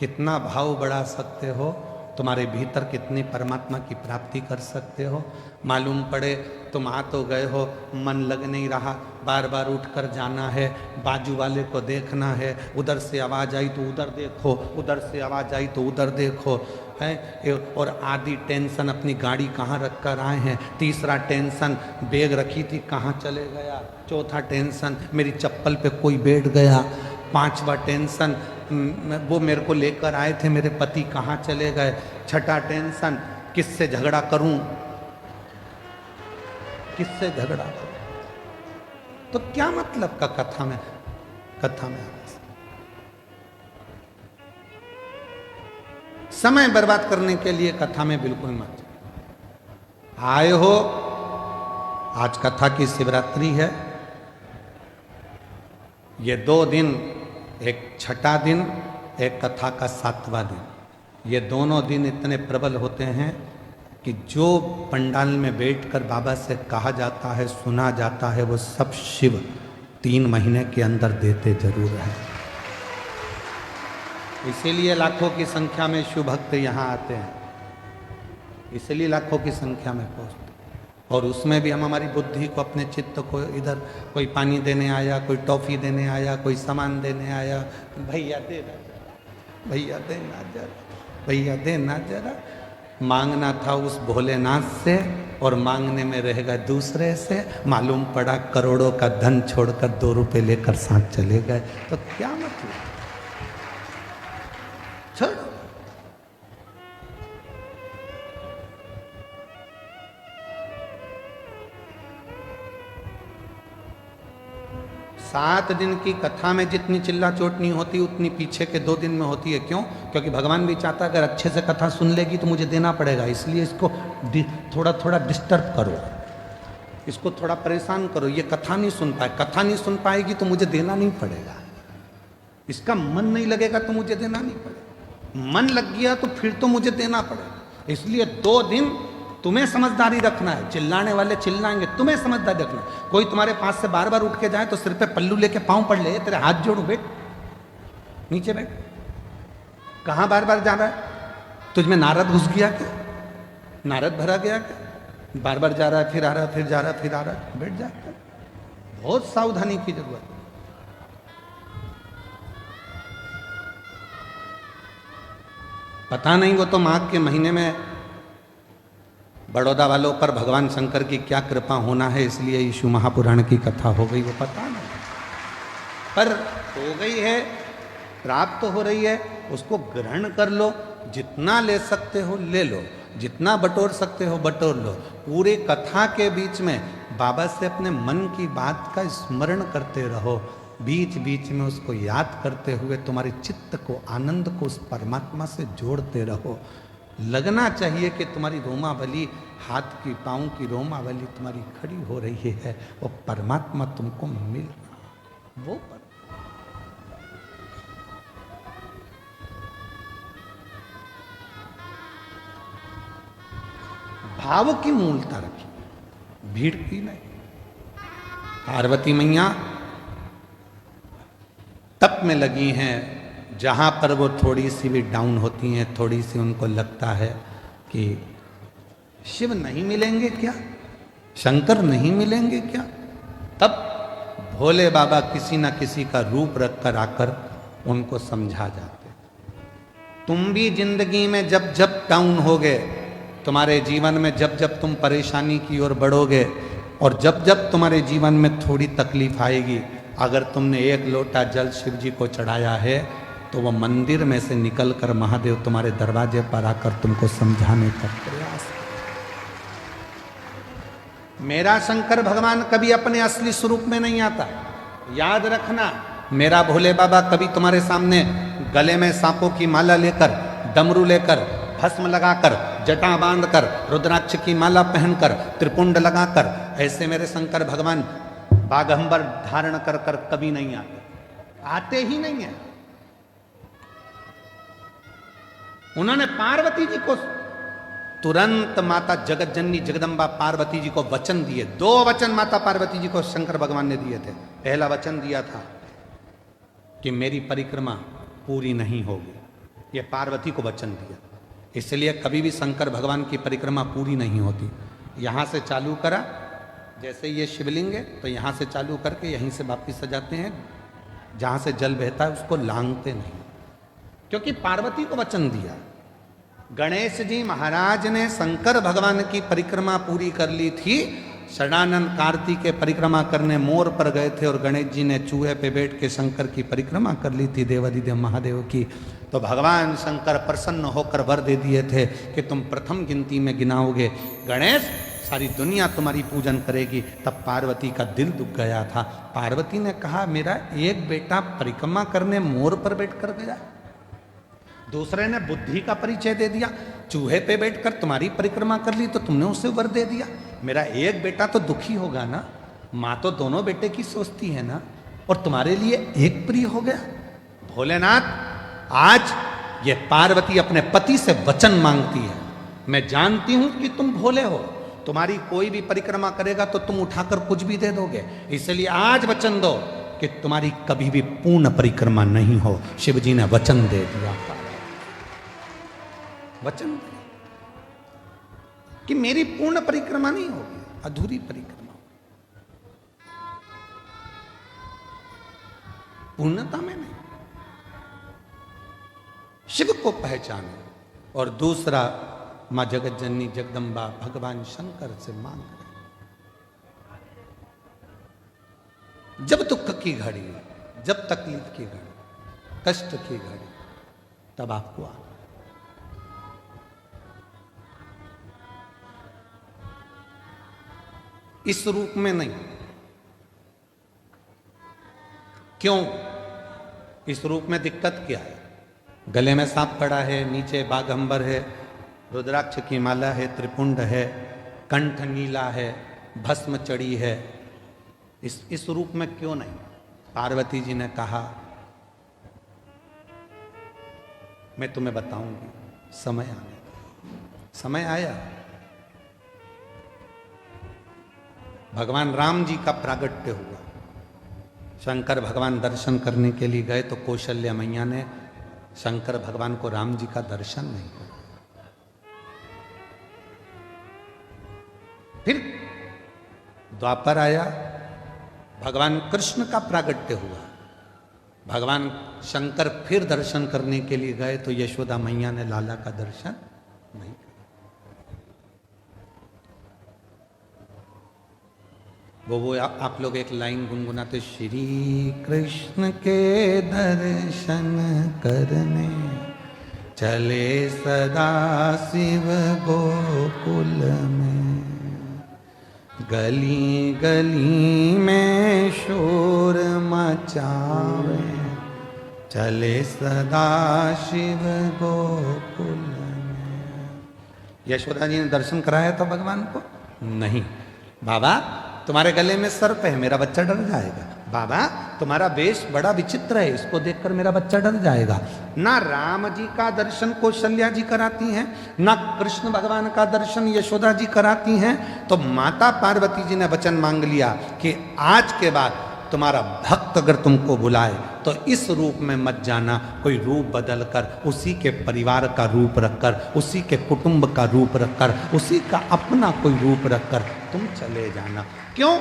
कितना भाव बढ़ा सकते हो, तुम्हारे भीतर कितनी परमात्मा की प्राप्ति कर सकते हो। मालूम पड़े तुम आ तो गए हो, मन लग नहीं रहा, बार बार उठकर जाना है, बाजू वाले को देखना है, उधर से आवाज़ आई तो उधर देखो, उधर से आवाज़ आई तो उधर देखो, है। और आधी टेंशन अपनी गाड़ी कहाँ रख कर आए हैं, तीसरा टेंशन बैग रखी थी कहाँ चले गया, चौथा टेंशन मेरी चप्पल पे कोई बैठ गया, पांचवा टेंशन वो मेरे को लेकर आए थे मेरे पति कहाँ चले गए, छठा टेंशन किससे झगड़ा करूं, किससे झगड़ा करूं। तो क्या मतलब का कथा में आने से? समय बर्बाद करने के लिए कथा में बिल्कुल मत आए हो। आज कथा की शिवरात्रि है, ये 2 दिन, एक छठा दिन, एक कथा का 7वां दिन, ये दोनों दिन इतने प्रबल होते हैं कि जो पंडाल में बैठकर बाबा से कहा जाता है, सुना जाता है, वो सब शिव 3 महीने के अंदर देते जरूर हैं। इसीलिए लाखों की संख्या में शिव भक्त यहाँ आते हैं, इसलिए लाखों की संख्या में पहुँचते। और उसमें भी हम हमारी बुद्धि को, अपने चित्त को, इधर कोई पानी देने आया, कोई टॉफ़ी देने आया, कोई सामान देने आया, भैया दे ना जरा, भैया दे ना जरा, भैया दे ना जरा। मांगना था उस भोलेनाथ से और मांगने में रह गए दूसरे से। मालूम पड़ा करोड़ों का धन छोड़कर 2 रुपये लेकर साथ चले गए। तो क्या मतलब, छोड़ो। सात दिन की कथा में जितनी चिल्ला चोट नहीं होती उतनी पीछे के 2 दिन में होती है। क्यों? क्योंकि भगवान भी चाहता है अगर अच्छे से कथा सुन लेगी तो मुझे देना पड़ेगा, इसलिए इसको थोड़ा थोड़ा डिस्टर्ब करो, इसको थोड़ा परेशान करो। ये कथा नहीं सुन पाए, कथा नहीं सुन पाएगी तो मुझे देना नहीं पड़ेगा, इसका मन नहीं लगेगा तो मुझे देना नहीं पड़ेगा, मन लग गया तो फिर तो मुझे देना पड़ेगा। इसलिए 2 दिन तुम्हें समझदारी रखना है। चिल्लाने वाले चिल्लाएंगे, तुम्हें समझदारी रखना। कोई तुम्हारे पास से बार बार उठ के जाए तो सिर पे पल्लू लेके पांव पड़ ले, तेरे हाथ जोड़ो, बैठ नीचे बैठ। कहां बार बार जा रहा है? तुझ में नारद घुस गया क्या? नारद भरा गया क्या? बार बार जा रहा है, फिर आ रहा है, फिर जा रहा है, फिर आ रहा है, बैठ जा। बहुत सावधानी की जरूरत है। पता नहीं वो तो माघ के महीने में बड़ौदा वालों पर भगवान शंकर की क्या कृपा होना है, इसलिए यीशु महापुराण की कथा हो गई, वो पता नहीं, पर हो गई है, प्राप्त हो रही है, उसको ग्रहण कर लो। जितना ले सकते हो ले लो, जितना बटोर सकते हो बटोर लो। पूरे कथा के बीच में बाबा से अपने मन की बात का स्मरण करते रहो, बीच बीच में उसको याद करते हुए तुम्हारे चित्त को, आनंद को उस परमात्मा से जोड़ते रहो। लगना चाहिए कि तुम्हारी रोमावली, हाथ की पाँव की रोमावली तुम्हारी खड़ी हो रही है, वो परमात्मा तुमको मिल रहा, वो भाव की मूलता रखी, भीड़ की नहीं। पार्वती मैया तप में लगी हैं, जहाँ पर वो थोड़ी सी भी डाउन होती हैं, थोड़ी सी उनको लगता है कि शिव नहीं मिलेंगे क्या, शंकर नहीं मिलेंगे क्या? तब भोले बाबा किसी ना किसी का रूप रख कर आकर उनको समझा जाते। तुम भी जिंदगी में जब जब डाउन होगे, तुम्हारे जीवन में जब जब तुम परेशानी की ओर बढ़ोगे और जब जब तुम्हारे जीवन में थोड़ी तकलीफ आएगी, अगर तुमने एक लोटा जल शिव जी को चढ़ाया है तो वह मंदिर में से निकलकर महादेव तुम्हारे दरवाजे पर आकर तुमको समझाने का प्रयास करें। मेरा शंकर भगवान कभी अपने असली स्वरूप में नहीं आता, याद रखना। मेरा भोले बाबा कभी तुम्हारे सामने गले में सांपों की माला लेकर, डमरू लेकर, भस्म लगाकर, जटा बांधकर, रुद्राक्ष की माला पहनकर, त्रिपुंड लगाकर, ऐसे मेरे शंकर भगवान बागंबर धारण कर कर कभी नहीं आते ही नहीं है। उन्होंने पार्वती जी को तुरंत माता जगत जननी जगदम्बा पार्वती जी को वचन दिए। 2 वचन माता पार्वती जी को शंकर भगवान ने दिए थे। पहला वचन दिया था कि मेरी परिक्रमा पूरी नहीं होगी, यह पार्वती को वचन दिया। इसलिए कभी भी शंकर भगवान की परिक्रमा पूरी नहीं होती। यहां से चालू करा, जैसे ये शिवलिंग है तो यहां से चालू करके यहीं से वापिस सजाते हैं, जहां से जल बहता है उसको लांघते नहीं, क्योंकि पार्वती को वचन दिया। गणेश जी महाराज ने शंकर भगवान की परिक्रमा पूरी कर ली थी। षडानंद कार्तिक के परिक्रमा करने मोर पर गए थे और गणेश जी ने चूहे पे बैठ के शंकर की परिक्रमा कर ली थी, देवादिदेव महादेव की। तो भगवान शंकर प्रसन्न होकर वर दे दिए थे कि तुम प्रथम गिनती में गिनाओगे गणेश, सारी दुनिया तुम्हारी पूजन करेगी। तब पार्वती का दिल दुख गया था। पार्वती ने कहा मेरा एक बेटा परिक्रमा करने मोर पर बैठ कर गया, दूसरे ने बुद्धि का परिचय दे दिया, चूहे पे बैठकर तुम्हारी परिक्रमा कर ली तो तुमने उसे वर दे दिया। मेरा एक बेटा तो दुखी होगा ना, माँ तो दोनों बेटे की सोचती है ना, और तुम्हारे लिए एक प्रिय हो गया। भोलेनाथ, आज ये पार्वती अपने पति से वचन मांगती है। मैं जानती हूं कि तुम भोले हो, तुम्हारी कोई भी परिक्रमा करेगा तो तुम उठाकर कुछ भी दे दोगे, इसलिए आज वचन दो कि तुम्हारी कभी भी पूर्ण परिक्रमा नहीं हो। शिव जी ने वचन दे दिया, वचन कि मेरी पूर्ण परिक्रमा नहीं होगी, अधूरी परिक्रमा, पूर्णता में नहीं। शिव को पहचाने। और दूसरा, मां जगत जननी जगदम्बा भगवान शंकर से मांग रहे, जब दुख की घड़ी, जब तकलीफ की घड़ी, कष्ट की घड़ी, तब आपको आना। इस रूप में नहीं। क्यों? इस रूप में दिक्कत क्या है? गले में सांप पड़ा है, नीचे बाघंबर है, रुद्राक्ष की माला है, त्रिपुंड है, कंठ नीला है, भस्म चढ़ी है। इस रूप में क्यों नहीं? पार्वती जी ने कहा मैं तुम्हें बताऊंगी, समय आने दो। समय आया। भगवान राम जी का प्रागट्य हुआ। शंकर भगवान दर्शन करने के लिए गए तो कौशल्या मैया ने शंकर भगवान को राम जी का दर्शन नहीं किया। फिर द्वापर आया, भगवान कृष्ण का प्रागट्य हुआ। भगवान शंकर फिर दर्शन करने के लिए गए तो यशोदा मैया ने लाला का दर्शन नहीं किया। वो आप लोग एक लाइन गुनगुनाते, श्री कृष्ण के दर्शन करने चले सदा शिव गोकुल में, गली गली में शोर मचावे चले सदा शिव गोकुल में। यशोदा जी ने दर्शन कराया था भगवान को? नहीं। बाबा तुम्हारे गले में सर्प है, मेरा बच्चा डर जाएगा। बाबा तुम्हारा वेश बड़ा विचित्र है, इसको देखकर मेरा बच्चा डर जाएगा। ना राम जी का दर्शन कौशल्या जी कराती हैं, ना कृष्ण भगवान का दर्शन यशोदा जी कराती हैं। तो माता पार्वती जी ने वचन मांग लिया कि आज के बाद तुम्हारा भक्त अगर तुमको बुलाए तो इस रूप में मत जाना, कोई रूप बदल कर, उसी के परिवार का रूप रखकर, उसी के कुटुंब का रूप रखकर, उसी का अपना कोई रूप रखकर तुम चले जाना। क्यों?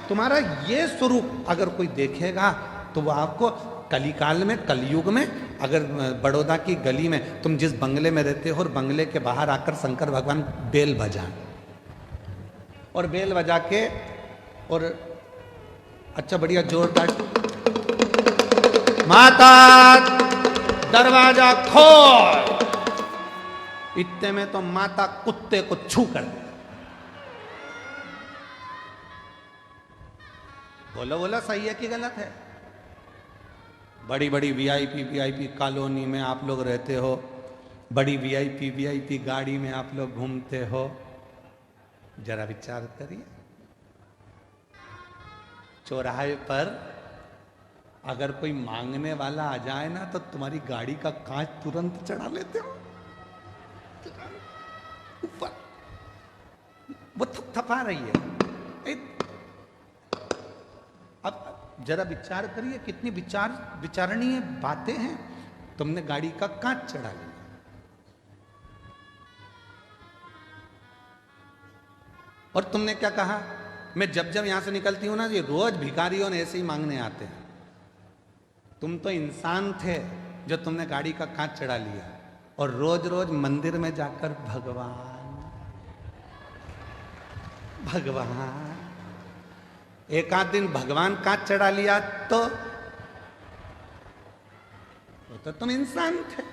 तुम्हारा ये स्वरूप अगर कोई देखेगा तो वो आपको कलिकाल में, कलयुग में, अगर बड़ौदा की गली में तुम जिस बंगले में रहते हो और बंगले के बाहर आकर शंकर भगवान बेल बजाएं और बेल बजा के और अच्छा बढ़िया जोरदार, माता दरवाजा खोल, इतने में तो माता कुत्ते को छू कर दे। बोलो बोलो, सही है कि गलत है? बड़ी बड़ी वीआईपी कॉलोनी में आप लोग रहते हो, बड़ी वीआईपी गाड़ी में आप लोग घूमते हो, जरा विचार करिए, चौराहे पर अगर कोई मांगने वाला आ जाए ना तो तुम्हारी गाड़ी का कांच तुरंत चढ़ा लेते हो ऊपर, वो थपथपा रही है। अब जरा विचार करिए, कितनी विचारणीय बातें हैं। तुमने गाड़ी का कांच चढ़ा लिया, और तुमने क्या कहा, मैं जब जब यहां से निकलती हूं ना, ये रोज भिखारियों ने ऐसे ही मांगने आते हैं। तुम तो इंसान थे जो तुमने गाड़ी का कांच चढ़ा लिया और रोज रोज मंदिर में जाकर भगवान भगवान, एक आध दिन भगवान कांच चढ़ा लिया तो तुम इंसान थे,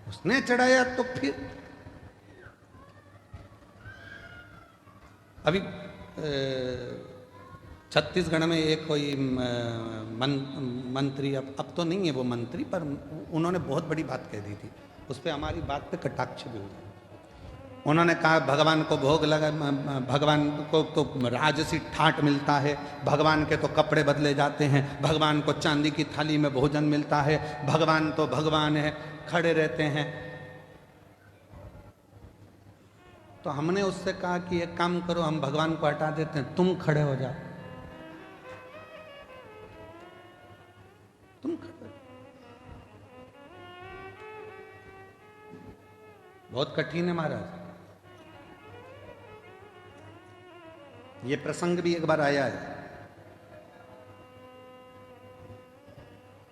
उसने चढ़ाया तो फिर। अभी छत्तीसगढ़ में एक कोई मंत्री, अब तो नहीं है वो मंत्री, पर उन्होंने बहुत बड़ी बात कह दी थी, उस पर हमारी बात पे कटाक्ष भी हुआ। उन्होंने कहा भगवान को भोग लगा, भगवान को तो राजसी ठाट मिलता है, भगवान के तो कपड़े बदले जाते हैं, भगवान को चांदी की थाली में भोजन मिलता है, भगवान तो भगवान है, खड़े रहते हैं। तो हमने उससे कहा कि एक काम करो, हम भगवान को हटा देते हैं, तुम खड़े हो जाओ, तुम खड़े हो। बहुत कठिन है महाराज। ये प्रसंग भी एक बार आया है।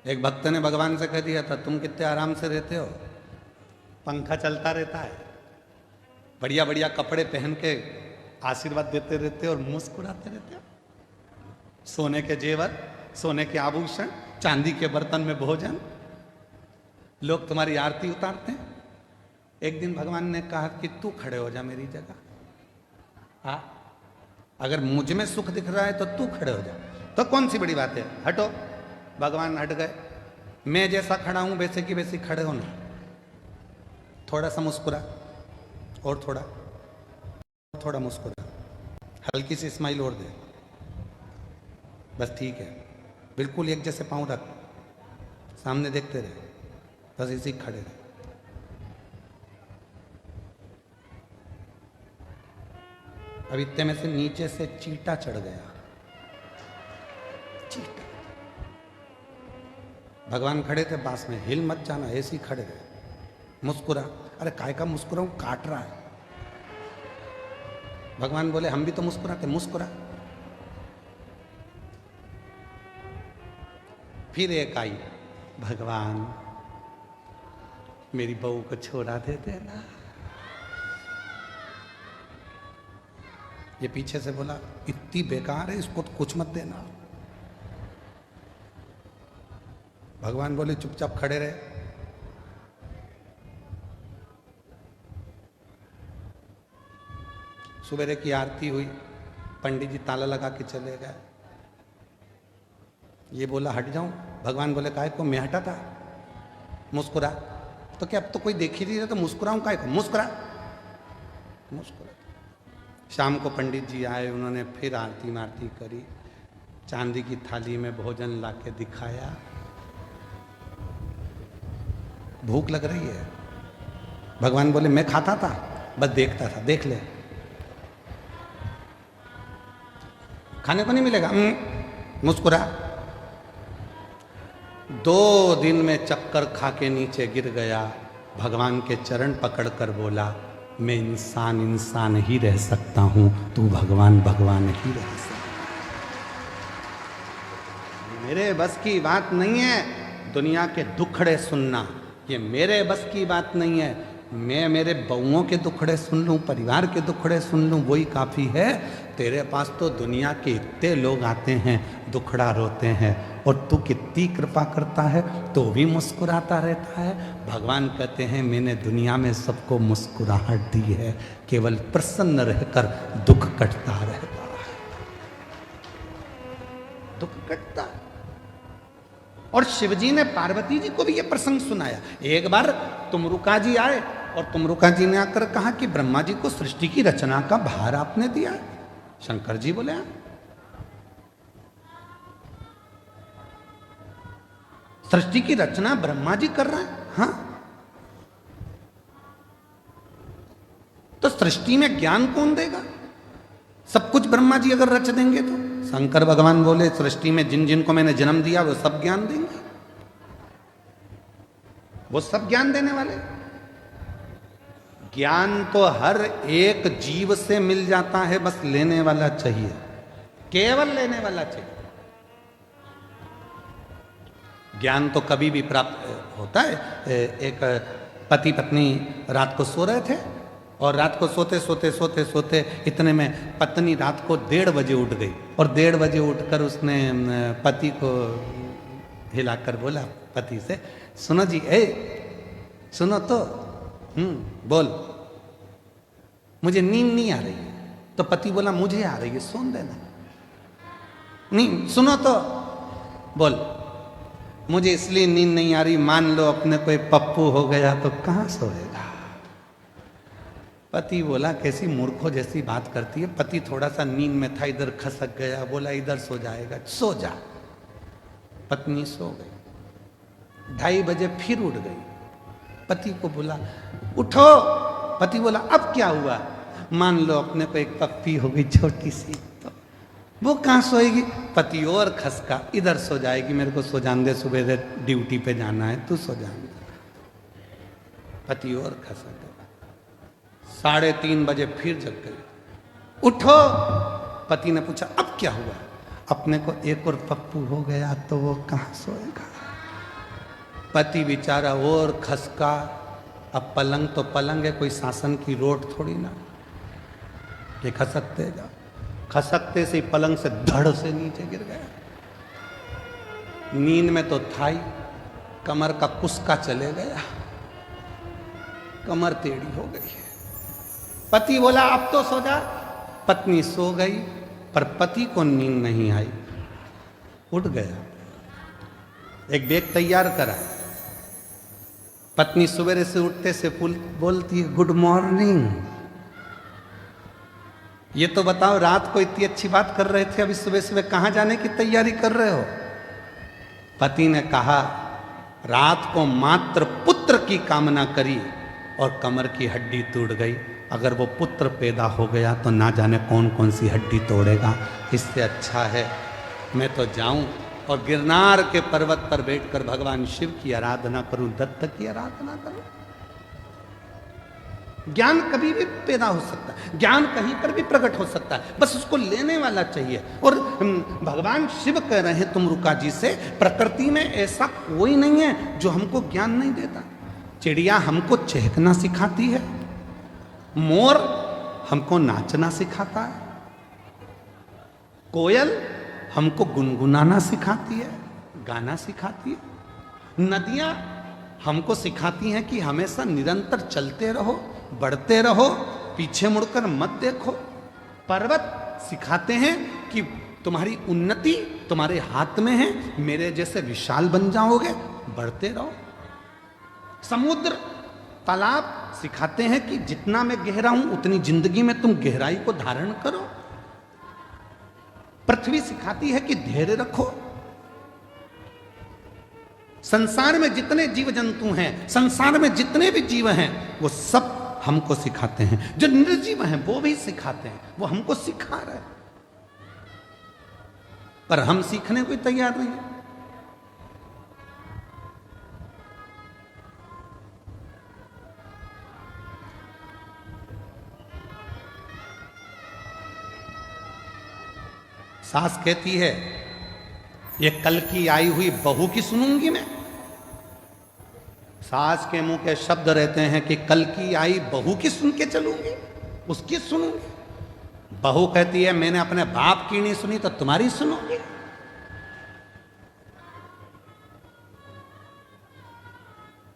एक भक्त ने भगवान से कह दिया था, तुम कितने आराम से रहते हो, पंखा चलता रहता है, बढ़िया बढ़िया कपड़े पहन के आशीर्वाद देते रहते हो और मुस्कुराते रहते हो, सोने के जेवर, सोने के आभूषण, चांदी के बर्तन में भोजन, लोग तुम्हारी आरती उतारते हैं। एक दिन भगवान ने कहा कि तू खड़े हो जा मेरी जगह, हाँ, अगर मुझ में सुख दिख रहा है तो तू खड़े हो जा, तो कौन सी बड़ी बात है, हटो। भगवान हट गए। मैं जैसा खड़ा हूं वैसे की वैसी खड़े हो ना, थोड़ा सा मुस्कुरा, और थोड़ा मुस्कुरा, हल्की सी स्माइल और दे, बस ठीक है, बिल्कुल एक जैसे पांव रख, सामने देखते रहे, बस इसी खड़े रहे। अब इतने में से नीचे से चींटा चढ़ गया, चींटा। भगवान खड़े थे पास में, हिल मत जाना, ऐसे ही खड़े रहे, मुस्कुरा। अरे काय का मुस्कुराऊं, काट रहा है। भगवान बोले हम भी तो मुस्कुराते, मुस्कुरा। फिर एक आई, भगवान मेरी बहू को छोड़ा दे देना। ये पीछे से बोला इतनी बेकार है, इसको तो कुछ मत देना। भगवान बोले चुपचाप खड़े रहे। सुबेरे की आरती हुई, पंडित जी ताला लगा के चले गए। ये बोला हट जाऊं, भगवान बोले काहे को, मैं हटा था, मुस्कुरा। तो क्या अब तो कोई देख ही नहीं रहा तो मुस्कुराऊं काहे को, मुस्कुरा, मुस्कुरा। शाम को पंडित जी आए, उन्होंने फिर आरती मारती करी, चांदी की थाली में भोजन लाके दिखाया। भूख लग रही है, भगवान बोले मैं खाता था, बस देखता था, देख ले। खाने को नहीं मिलेगा, मुस्कुरा। 2 दिन में चक्कर खा के नीचे गिर गया, भगवान के चरण पकड़कर बोला, मैं इंसान इंसान ही रह सकता हूं, तू भगवान भगवान ही रह सकता। मेरे बस की बात नहीं है दुनिया के दुखड़े सुनना, ये मेरे बस की बात नहीं है। मैं मेरे बउओं के दुखड़े सुन लूं, परिवार के दुखड़े सुन लूं, वही काफ़ी है। तेरे पास तो दुनिया के इतने लोग आते हैं, दुखड़ा रोते हैं, और तू कितनी कृपा करता है तो भी मुस्कुराता रहता है। भगवान कहते हैं मैंने दुनिया में सबको मुस्कुराहट दी है, केवल प्रसन्न रहकर दुख कटता रहता है, दुख कटता है। और शिवजी ने पार्वती जी को भी यह प्रसंग सुनाया। एक बार तुमरुका जी आए और तुमरुका जी ने आकर कहा कि ब्रह्मा जी को सृष्टि की रचना का भार आपने दिया। शंकर जी बोले सृष्टि की रचना ब्रह्मा जी कर रहे हैं। हाँ, तो सृष्टि में ज्ञान कौन देगा? सब कुछ ब्रह्मा जी अगर रच देंगे तो। शंकर भगवान बोले सृष्टि में जिन जिन को मैंने जन्म दिया वो सब ज्ञान देंगे, वो सब ज्ञान देने वाले। ज्ञान तो हर एक जीव से मिल जाता है, बस लेने वाला चाहिए, केवल लेने वाला चाहिए। ज्ञान तो कभी भी प्राप्त होता है। एक पति पत्नी रात को सो रहे थे और रात को सोते सोते सोते सोते इतने में पत्नी रात को 1:30 बजे उठ गई, और 1:30 बजे उठकर उसने पति को हिलाकर बोला पति से, सुनो जी, सुनो तो, बोल, मुझे नींद नहीं आ रही है। तो पति बोला मुझे आ रही है, सोन देना। नहीं, सुनो तो, बोल, मुझे इसलिए नींद नहीं आ रही, मान लो अपने कोई पप्पू हो गया तो कहां सोएगा। पति बोला कैसी मूर्खों जैसी बात करती है। पति थोड़ा सा नींद में था, इधर खसक गया, बोला इधर सो जाएगा, सो जा। पत्नी सो गई। 2:30 बजे फिर उठ गई, पति को बोला उठो। पति बोला अब क्या हुआ? मान लो अपने को एक पप्पी हो गई छोटी सी, तो वो कहाँ सोएगी? पति और खसका, इधर सो जाएगी, मेरे को सो जान दे, सुबह ड्यूटी पे जाना है, तू सो जान दे। पति और खसक गया। 3:30 बजे फिर जग गई, उठो। पति ने पूछा अब क्या हुआ? अपने को एक और पप्पू हो गया तो वो कहाँ सोएगा। पति बेचारा और खसका। अब पलंग तो पलंग है, कोई शासन की रोड थोड़ी ना कि खसकते जा। खसकते से पलंग से धड़ से नीचे गिर गया। नींद में तो था ही, कमर का कुस्का चले गया, कमर टेढ़ी हो गई है। पति बोला अब तो सो जा। पत्नी सो गई, पर पति को नींद नहीं आई, उठ गया। एक बैग तैयार करा। पत्नी सवेरे से उठते से बोलती है गुड मॉर्निंग। ये तो बताओ, रात को इतनी अच्छी बात कर रहे थे, अभी सुबह सुबह कहां जाने की तैयारी कर रहे हो? पति ने कहा रात को मात्र पुत्र की कामना करी और कमर की हड्डी टूट गई। अगर वो पुत्र पैदा हो गया तो ना जाने कौन कौन सी हड्डी तोड़ेगा। इससे अच्छा है मैं तो जाऊं और गिरनार के पर्वत पर बैठकर भगवान शिव की आराधना करूं, दत्त की आराधना करूं। ज्ञान कभी भी पैदा हो सकता है, ज्ञान कहीं पर भी प्रकट हो सकता है, बस उसको लेने वाला चाहिए। और भगवान शिव कह रहे हैं तुमरुका जी से, प्रकृति में ऐसा कोई नहीं है जो हमको ज्ञान नहीं देता। चिड़िया हमको चहकना सिखाती है, मोर हमको नाचना सिखाता है, कोयल हमको गुनगुनाना सिखाती है, गाना सिखाती है, नदियां हमको सिखाती हैं कि हमेशा निरंतर चलते रहो, बढ़ते रहो, पीछे मुड़कर मत देखो। पर्वत सिखाते हैं कि तुम्हारी उन्नति तुम्हारे हाथ में है, मेरे जैसे विशाल बन जाओगे, बढ़ते रहो। समुद्र तालाब सिखाते हैं कि जितना मैं गहरा हूं उतनी जिंदगी में तुम गहराई को धारण करो। पृथ्वी सिखाती है कि धैर्य रखो। संसार में जितने जीव जंतु हैं, संसार में जितने भी जीव हैं, वो सब हमको सिखाते हैं। जो निर्जीव हैं वो भी सिखाते हैं, वो हमको सिखा रहे हैं। पर हम सीखने को तैयार नहीं है। सास कहती है ये कल की आई हुई बहू की सुनूंगी मैं। सास के मुंह के शब्द रहते हैं कि कल की आई बहू की सुन के चलूंगी, उसकी सुनूंगी। बहू कहती है मैंने अपने बाप की नहीं सुनी तो तुम्हारी सुनूंगी।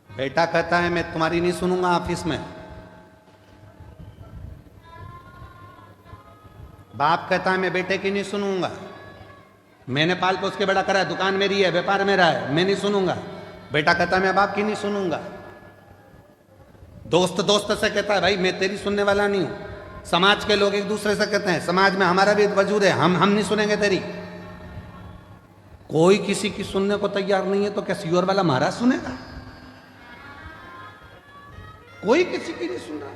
बेटा कहता है मैं तुम्हारी नहीं सुनूंगा ऑफिस में। बाप कहता है मैं बेटे की नहीं सुनूंगा, मैंने पाल पोस के बड़ा करा है, दुकान मेरी है, व्यापार मेरा है, मैं नहीं सुनूंगा। बेटा कहता है मैं बाप की नहीं सुनूंगा। दोस्त दोस्त से कहता है भाई मैं तेरी सुनने वाला नहीं हूं। समाज के लोग एक दूसरे से कहते हैं समाज में हमारा भी वजूद है, हम नहीं सुनेंगे तेरी। कोई किसी की सुनने को तैयार नहीं है तो क्या सियोर वाला महाराज सुनेगा? कोई किसी की नहीं सुन रहा,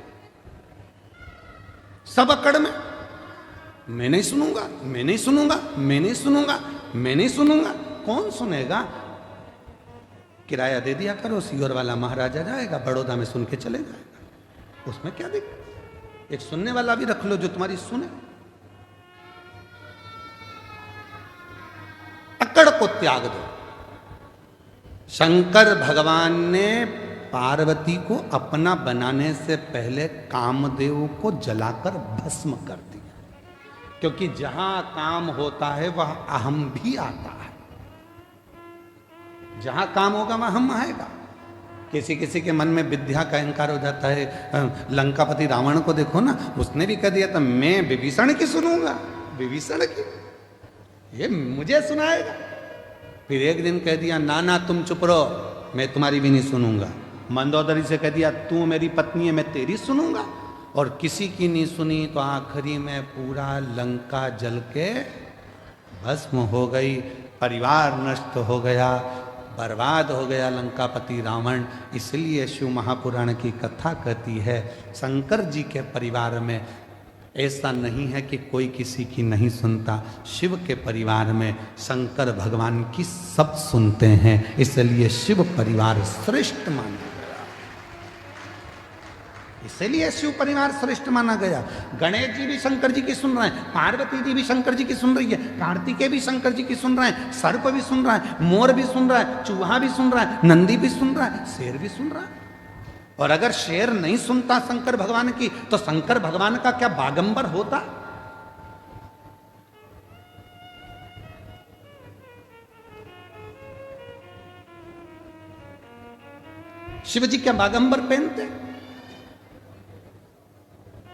सब अकड़ में मैं नहीं सुनूंगा, मैं नहीं सुनूंगा, मैं नहीं सुनूंगा, मैं नहीं सुनूंगा। कौन सुनेगा? किराया दे दिया करो, सियोर वाला महाराजा जाएगा, बड़ौदा में सुन के चले जाएगा, उसमें क्या दिक्कत? एक सुनने वाला भी रख लो जो तुम्हारी सुने। अकड़ को त्याग दो। शंकर भगवान ने पार्वती को अपना बनाने से पहले कामदेव को जलाकर भस्म कर दिया, क्योंकि जहां काम होता है वह अहम भी आता है। जहां काम होगा वह हम आएगा। किसी किसी के मन में विद्या का अहंकार हो जाता है। लंकापति रावण को देखो ना, उसने भी कह दिया था मैं विभीषण की सुनूंगा, विभीषण की, ये मुझे सुनाएगा। फिर एक दिन कह दिया ना ना तुम चुप रहो, मैं तुम्हारी भी नहीं सुनूंगा। मंदोदरी से कह दिया तू मेरी पत्नी है, मैं तेरी सुनूंगा। और किसी की नहीं सुनी तो आखिरी में पूरा लंका जल के भस्म हो गई, परिवार नष्ट हो गया, बर्बाद हो गया लंकापति रावण। इसलिए शिव महापुराण की कथा कहती है शंकर जी के परिवार में ऐसा नहीं है कि कोई किसी की नहीं सुनता। शिव के परिवार में शंकर भगवान की सब सुनते हैं, इसलिए शिव परिवार श्रेष्ठ माना गया। इसलिए शिव परिवार श्रेष्ठ माना गया। गणेश जी भी शंकर जी की सुन रहे हैं, पार्वती जी भी शंकर जी की सुन रही है, कार्तिकेय भी शंकर जी की सुन रहे हैं, सर्प भी सुन रहा है, मोर भी सुन रहा है, चूहा भी सुन रहा है, नंदी भी सुन रहा है, शेर भी सुन रहा है। और अगर शेर नहीं सुनता शंकर भगवान की तो शंकर भगवान का क्या बागंबर होता? शिव जी क्या बागंबर पहनते?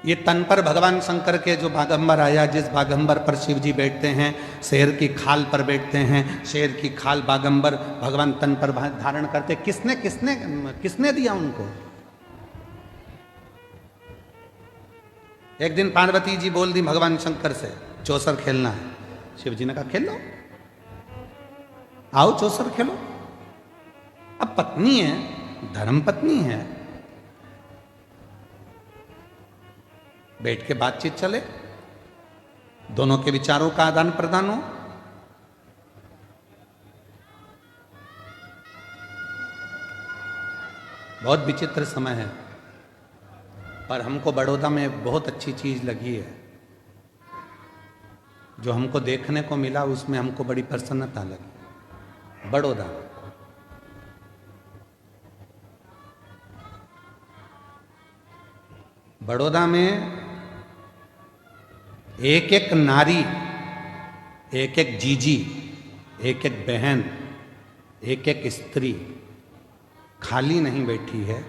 ये तन पर भगवान शंकर के जो बागंबर आया, जिस बागंबर पर शिव जी बैठते हैं, शेर की खाल पर बैठते हैं, शेर की खाल बागंबर भगवान तन पर धारण करते। किसने किसने किसने दिया उनको? एक दिन पार्वती जी बोल दी भगवान शंकर से चौसर खेलना है। शिव जी ने कहा खेल लो, आओ चौसर खेलो। अब पत्नी है, धर्म पत्नी है, बैठ के बातचीत चले, दोनों के विचारों का आदान प्रदान हो। बहुत विचित्र समय है, पर हमको बड़ौदा में बहुत अच्छी चीज लगी है। जो हमको देखने को मिला उसमें हमको बड़ी प्रसन्नता लगी। बड़ौदा बड़ौदा में एक एक नारी, एक एक जीजी, एक एक बहन, एक एक स्त्री खाली नहीं बैठी है।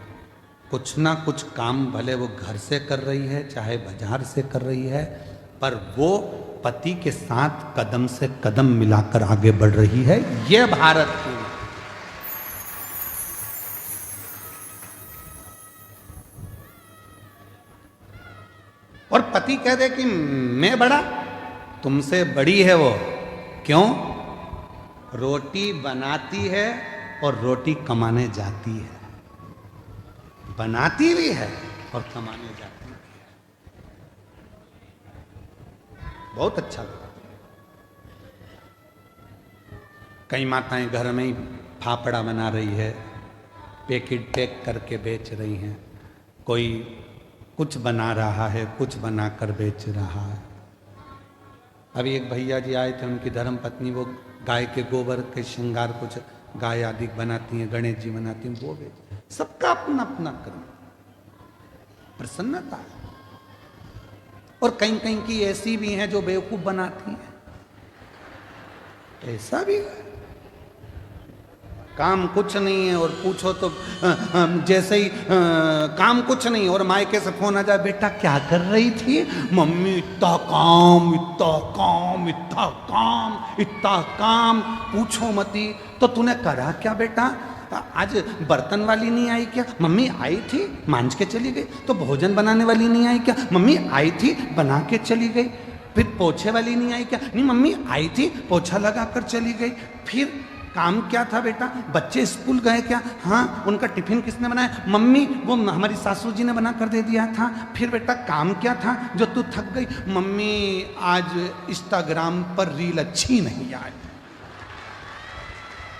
कुछ ना कुछ काम भले वो घर से कर रही है चाहे बाजार से कर रही है, पर वो पति के साथ कदम से कदम मिलाकर आगे बढ़ रही है। ये भारत की और पति कह दे कि मैं बड़ा, तुमसे बड़ी है वो। क्यों? रोटी बनाती है और रोटी कमाने जाती है, बनाती भी है और कमाने जाती है। बहुत अच्छा लगा। कई माताएं घर में ही फाफड़ा बना रही है, पैकेट पैक करके बेच रही हैं, कोई कुछ बना रहा है, कुछ बनाकर बेच रहा है। अभी एक भैया जी आए थे, उनकी धर्म पत्नी वो गाय के गोबर के श्रृंगार कुछ गाय आदि बनाती हैं, गणेश जी बनाती हैं, वो बेच। सबका अपना अपना कर्म, प्रसन्नता है। और कहीं कहीं की ऐसी भी हैं जो बेवकूफ बनाती हैं, ऐसा भी है। काम कुछ नहीं है और पूछो तो जैसे ही काम कुछ नहीं और मायके से फोन आ जाए, बेटा क्या कर रही थी? मम्मी इतना काम इतना काम इतना काम इतना काम, पूछो मती। तो तूने करा क्या बेटा? आज बर्तन वाली नहीं आई क्या? मम्मी आई थी, मांझ के चली गई। तो भोजन बनाने वाली नहीं आई क्या? मम्मी आई थी, बना के चली गई। फिर पोछे वाली नहीं आई क्या? नहीं मम्मी आई थी, पोछा लगा कर चली गई। फिर काम क्या था बेटा? बच्चे स्कूल गए क्या? हाँ। उनका टिफिन किसने बनाया? मम्मी, वो हमारी सासू जी ने बना कर दे दिया था। फिर बेटा काम क्या था जो तू थक गई? मम्मी आज इंस्टाग्राम पर रील अच्छी नहीं आई,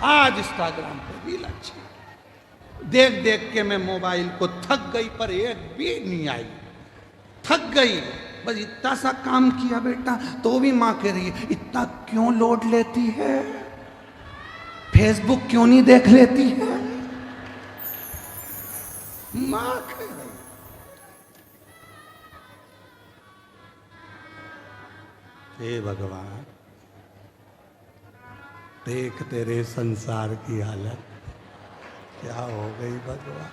आज इंस्टाग्राम पर रील अच्छी देख देख के मैं मोबाइल को थक गई, पर एक भी नहीं आई, थक गई। बस इतना सा काम किया बेटा। तो भी माँ कह रही है इतना क्यों लोड लेती है, फेसबुक क्यों नहीं देख लेती है? मां कह रही। हे भगवान, देख तेरे संसार की हालत क्या हो गई भगवान।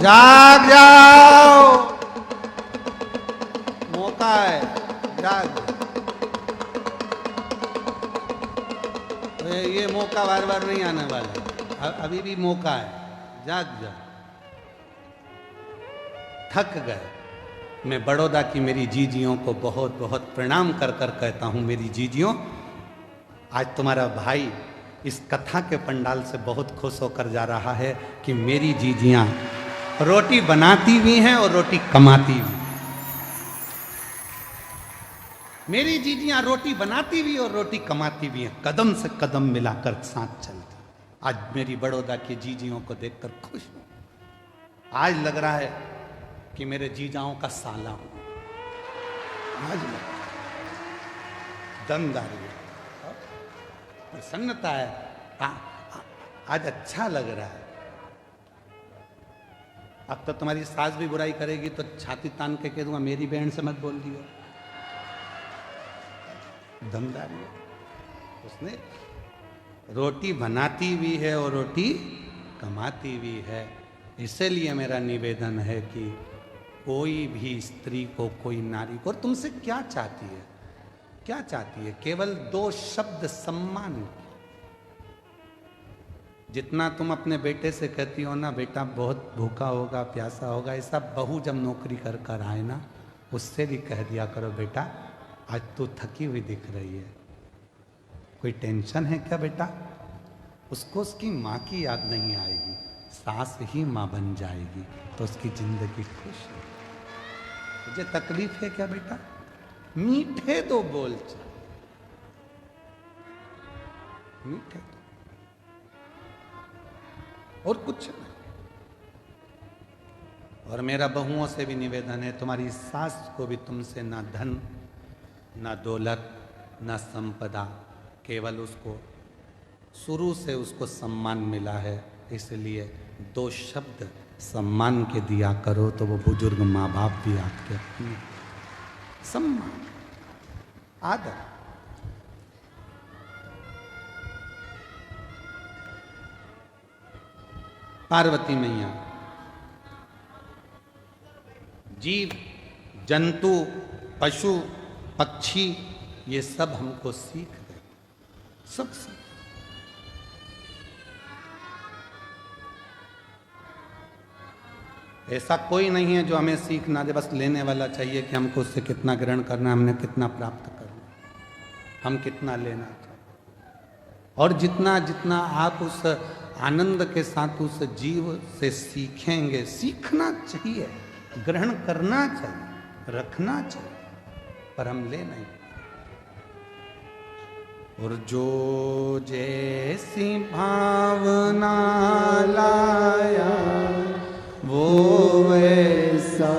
जाग जाओ, मौका है, जाग। ये मौका बार बार नहीं आने वाला, अभी भी मौका है, जाग जाओ। थक गए। मैं बड़ौदा की मेरी जीजियों को बहुत बहुत प्रणाम कर कर कहता हूं, मेरी जीजियों, आज तुम्हारा भाई इस कथा के पंडाल से बहुत खुश होकर जा रहा है कि मेरी जीजियां रोटी बनाती भी हैं और रोटी कमाती भी। मेरी जीजियां रोटी बनाती भी और रोटी कमाती भी हैं, कदम से कदम मिलाकर साथ चलती। आज मेरी बड़ौदा की जीजियों को देखकर खुश हूं। आज लग रहा है कि मेरे जीजाओं का साला हूं। आज दमदारी है, प्रसन्नता है। आज अच्छा लग रहा है। अब तो तुम्हारी सास भी बुराई करेगी तो छाती तान के कह दूंगा मेरी बहन से मत बोल दियो। दमदारी है। उसने रोटी बनाती भी है और रोटी कमाती भी है। इसीलिए मेरा निवेदन है कि कोई भी स्त्री को, कोई नारी को, और तुमसे क्या चाहती है, क्या चाहती है? केवल 2 शब्द सम्मान। जितना तुम अपने बेटे से कहती हो ना, बेटा बहुत भूखा होगा, प्यासा होगा, ऐसा बहू जब नौकरी कर कर आए ना, उससे भी कह दिया करो बेटा आज तू थकी हुई दिख रही है, कोई टेंशन है क्या बेटा? उसको उसकी माँ की याद नहीं आएगी, सास ही माँ बन जाएगी तो उसकी जिंदगी खुश है। तुझे तकलीफ है क्या बेटा? मीठे 2 बोल चल, मीठे तो, और कुछ नहीं। और मेरा बहुओं से भी निवेदन है, तुम्हारी सास को भी तुमसे ना धन, ना दौलत, ना संपदा, केवल उसको शुरू से उसको सम्मान मिला है। इसलिए 2 शब्द सम्मान के दिया करो तो वो बुजुर्ग माँ बाप भी आपके अपने। सम्मान, आदर। पार्वती मैया, जीव जंतु पशु पक्षी ये सब हमको सीख गए, सब सीख। ऐसा कोई नहीं है जो हमें सीख ना दे, बस लेने वाला चाहिए कि हमको उससे कितना ग्रहण करना, हमने कितना प्राप्त करना, हम कितना लेना चाहिए। और जितना जितना आप उस आनंद के साथ उस जीव से सीखेंगे, सीखना चाहिए, ग्रहण करना चाहिए, रखना चाहिए, पर हम ले नहीं। और जो जैसी भावना लाया वो वैसा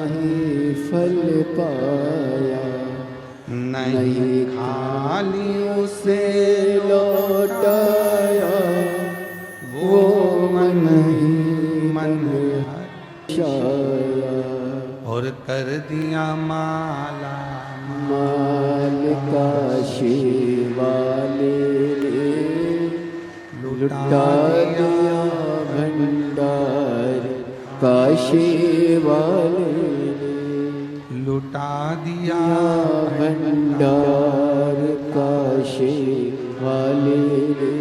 ही फल पाया, नहीं खाली उसे लौटाया, वो मन ही मन हर्षाया। और कर दिया माला माल काशी वाले ने लुटा दिया भंडार, काशी वाले ने लुटा दिया भंडार, काशी वाले ने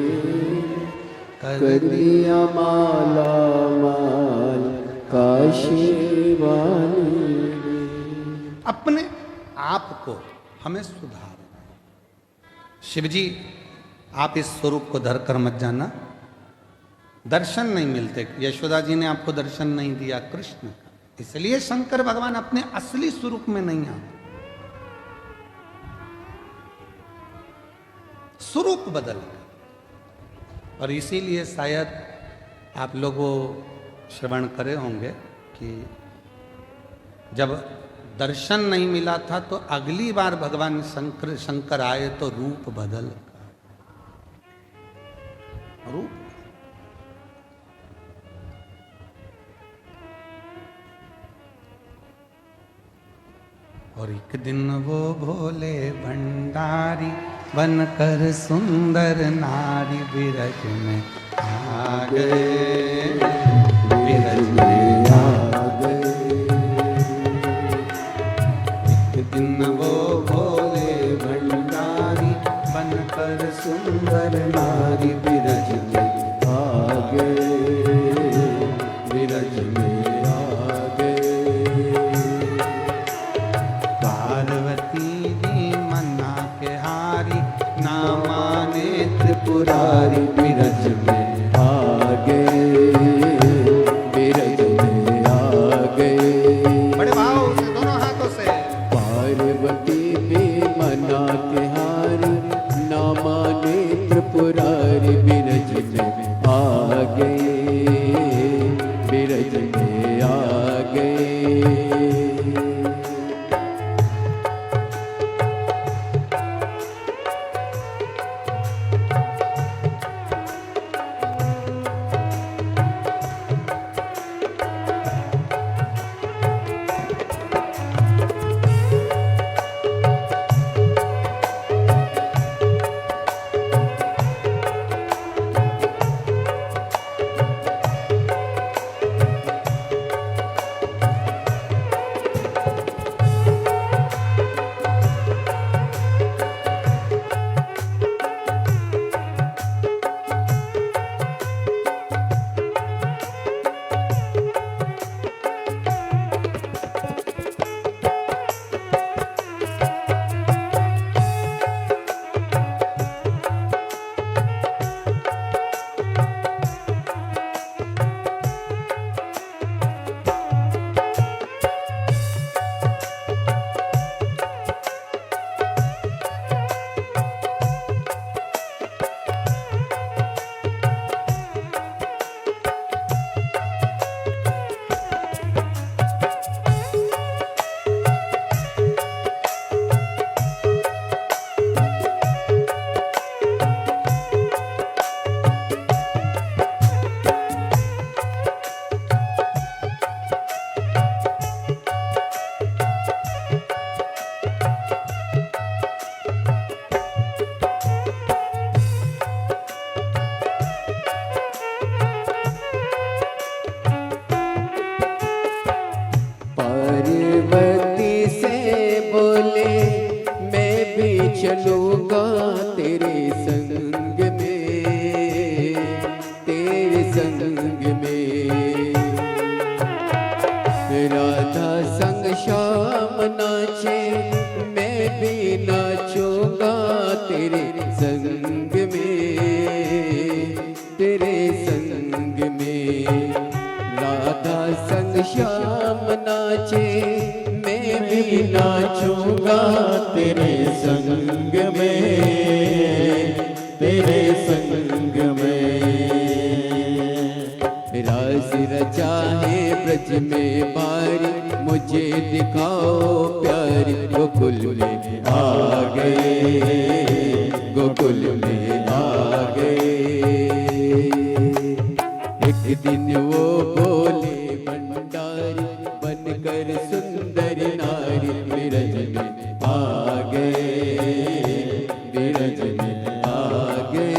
कर दिया माला माल, काशी वाले ने। अपने आप को हमें सुधार। शिवजी आप इस स्वरूप को धर कर मत जाना, दर्शन नहीं मिलते। यशोदा जी ने आपको दर्शन नहीं दिया कृष्ण का, इसलिए शंकर भगवान अपने असली स्वरूप में नहीं आते, स्वरूप बदल गए। और इसीलिए शायद आप लोगों श्रवण करे होंगे कि जब दर्शन नहीं मिला था तो अगली बार भगवान शंकर आए तो रूप बदल रूप। और एक दिन वो भोले भंडारी बनकर सुंदर नारी बिरज में आ गए, बिरज में आ गए। एक दिन वो भोले भंडारी बनकर सुंदर नारी बिरज में आ गए, बिरज में आ गए। पार्वती जी मना के हारी, ना माने त्रिपुरारी बिरज में आ गए, बिरज में आ गए। बड़े भाव से दोनों हाथों से। पार्वती भी मना के हारी, ना माने त्रिपुरारी बिरज में आ गए, बिरज में आ गए। पार्वती से बोले मैं भी चलूंगा तेरे संग में, तेरे संग में। नाचे मैं भी नाचूंगा तेरे संग में, तेरे संग में। रास रचा है ब्रज में बारी, मुझे दिखाओ प्यारी। गोकुल में आ गए, गोकुल में आ गए। एक दिन वो बोले भंडारी, बनकर सुंदर नारी ब्रज में आ गए, ब्रज में आ गए।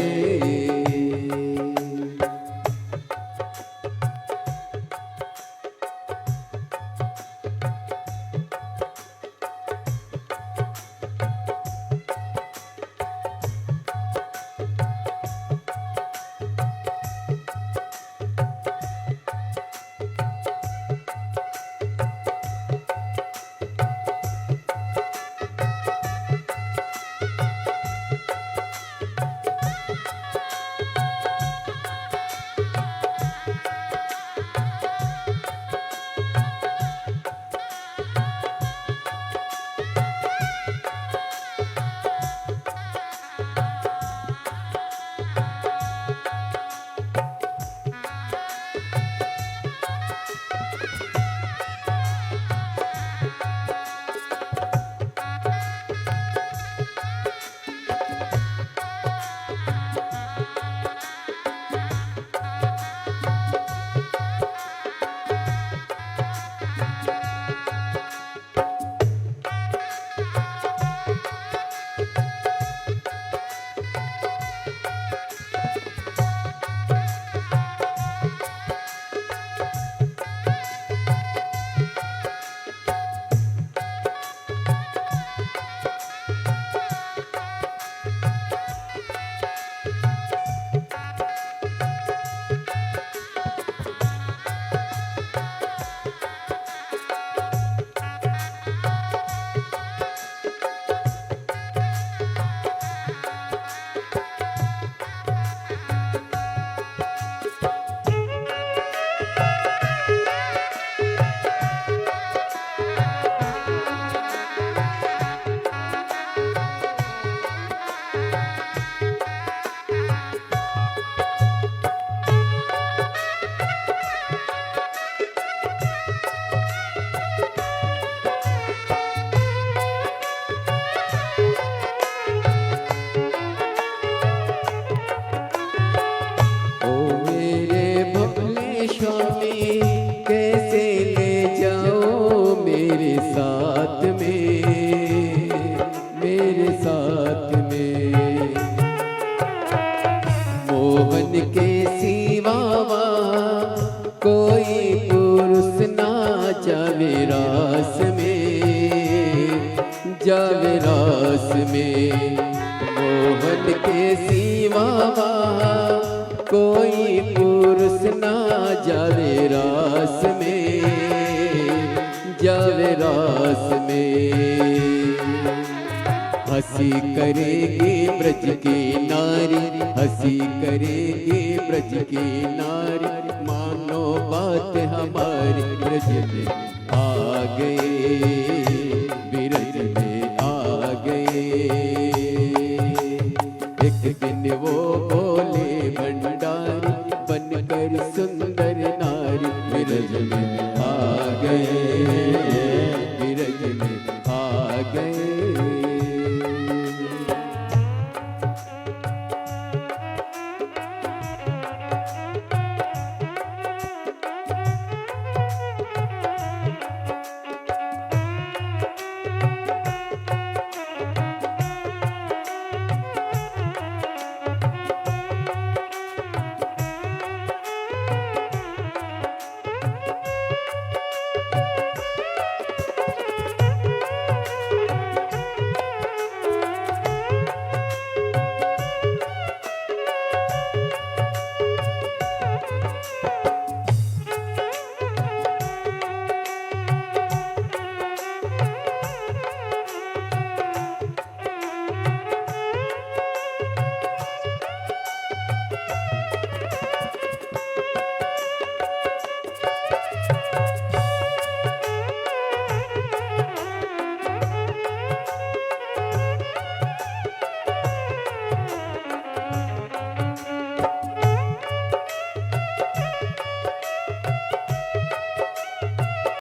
जावे रास में मोहन के सिवा कोई पुरुष ना जावे रास में, जावे रास में। हंसी करेगी ब्रज की नारी, हंसी करेगी ब्रज की नारी, मानो बात हमारी ब्रज में आ गए।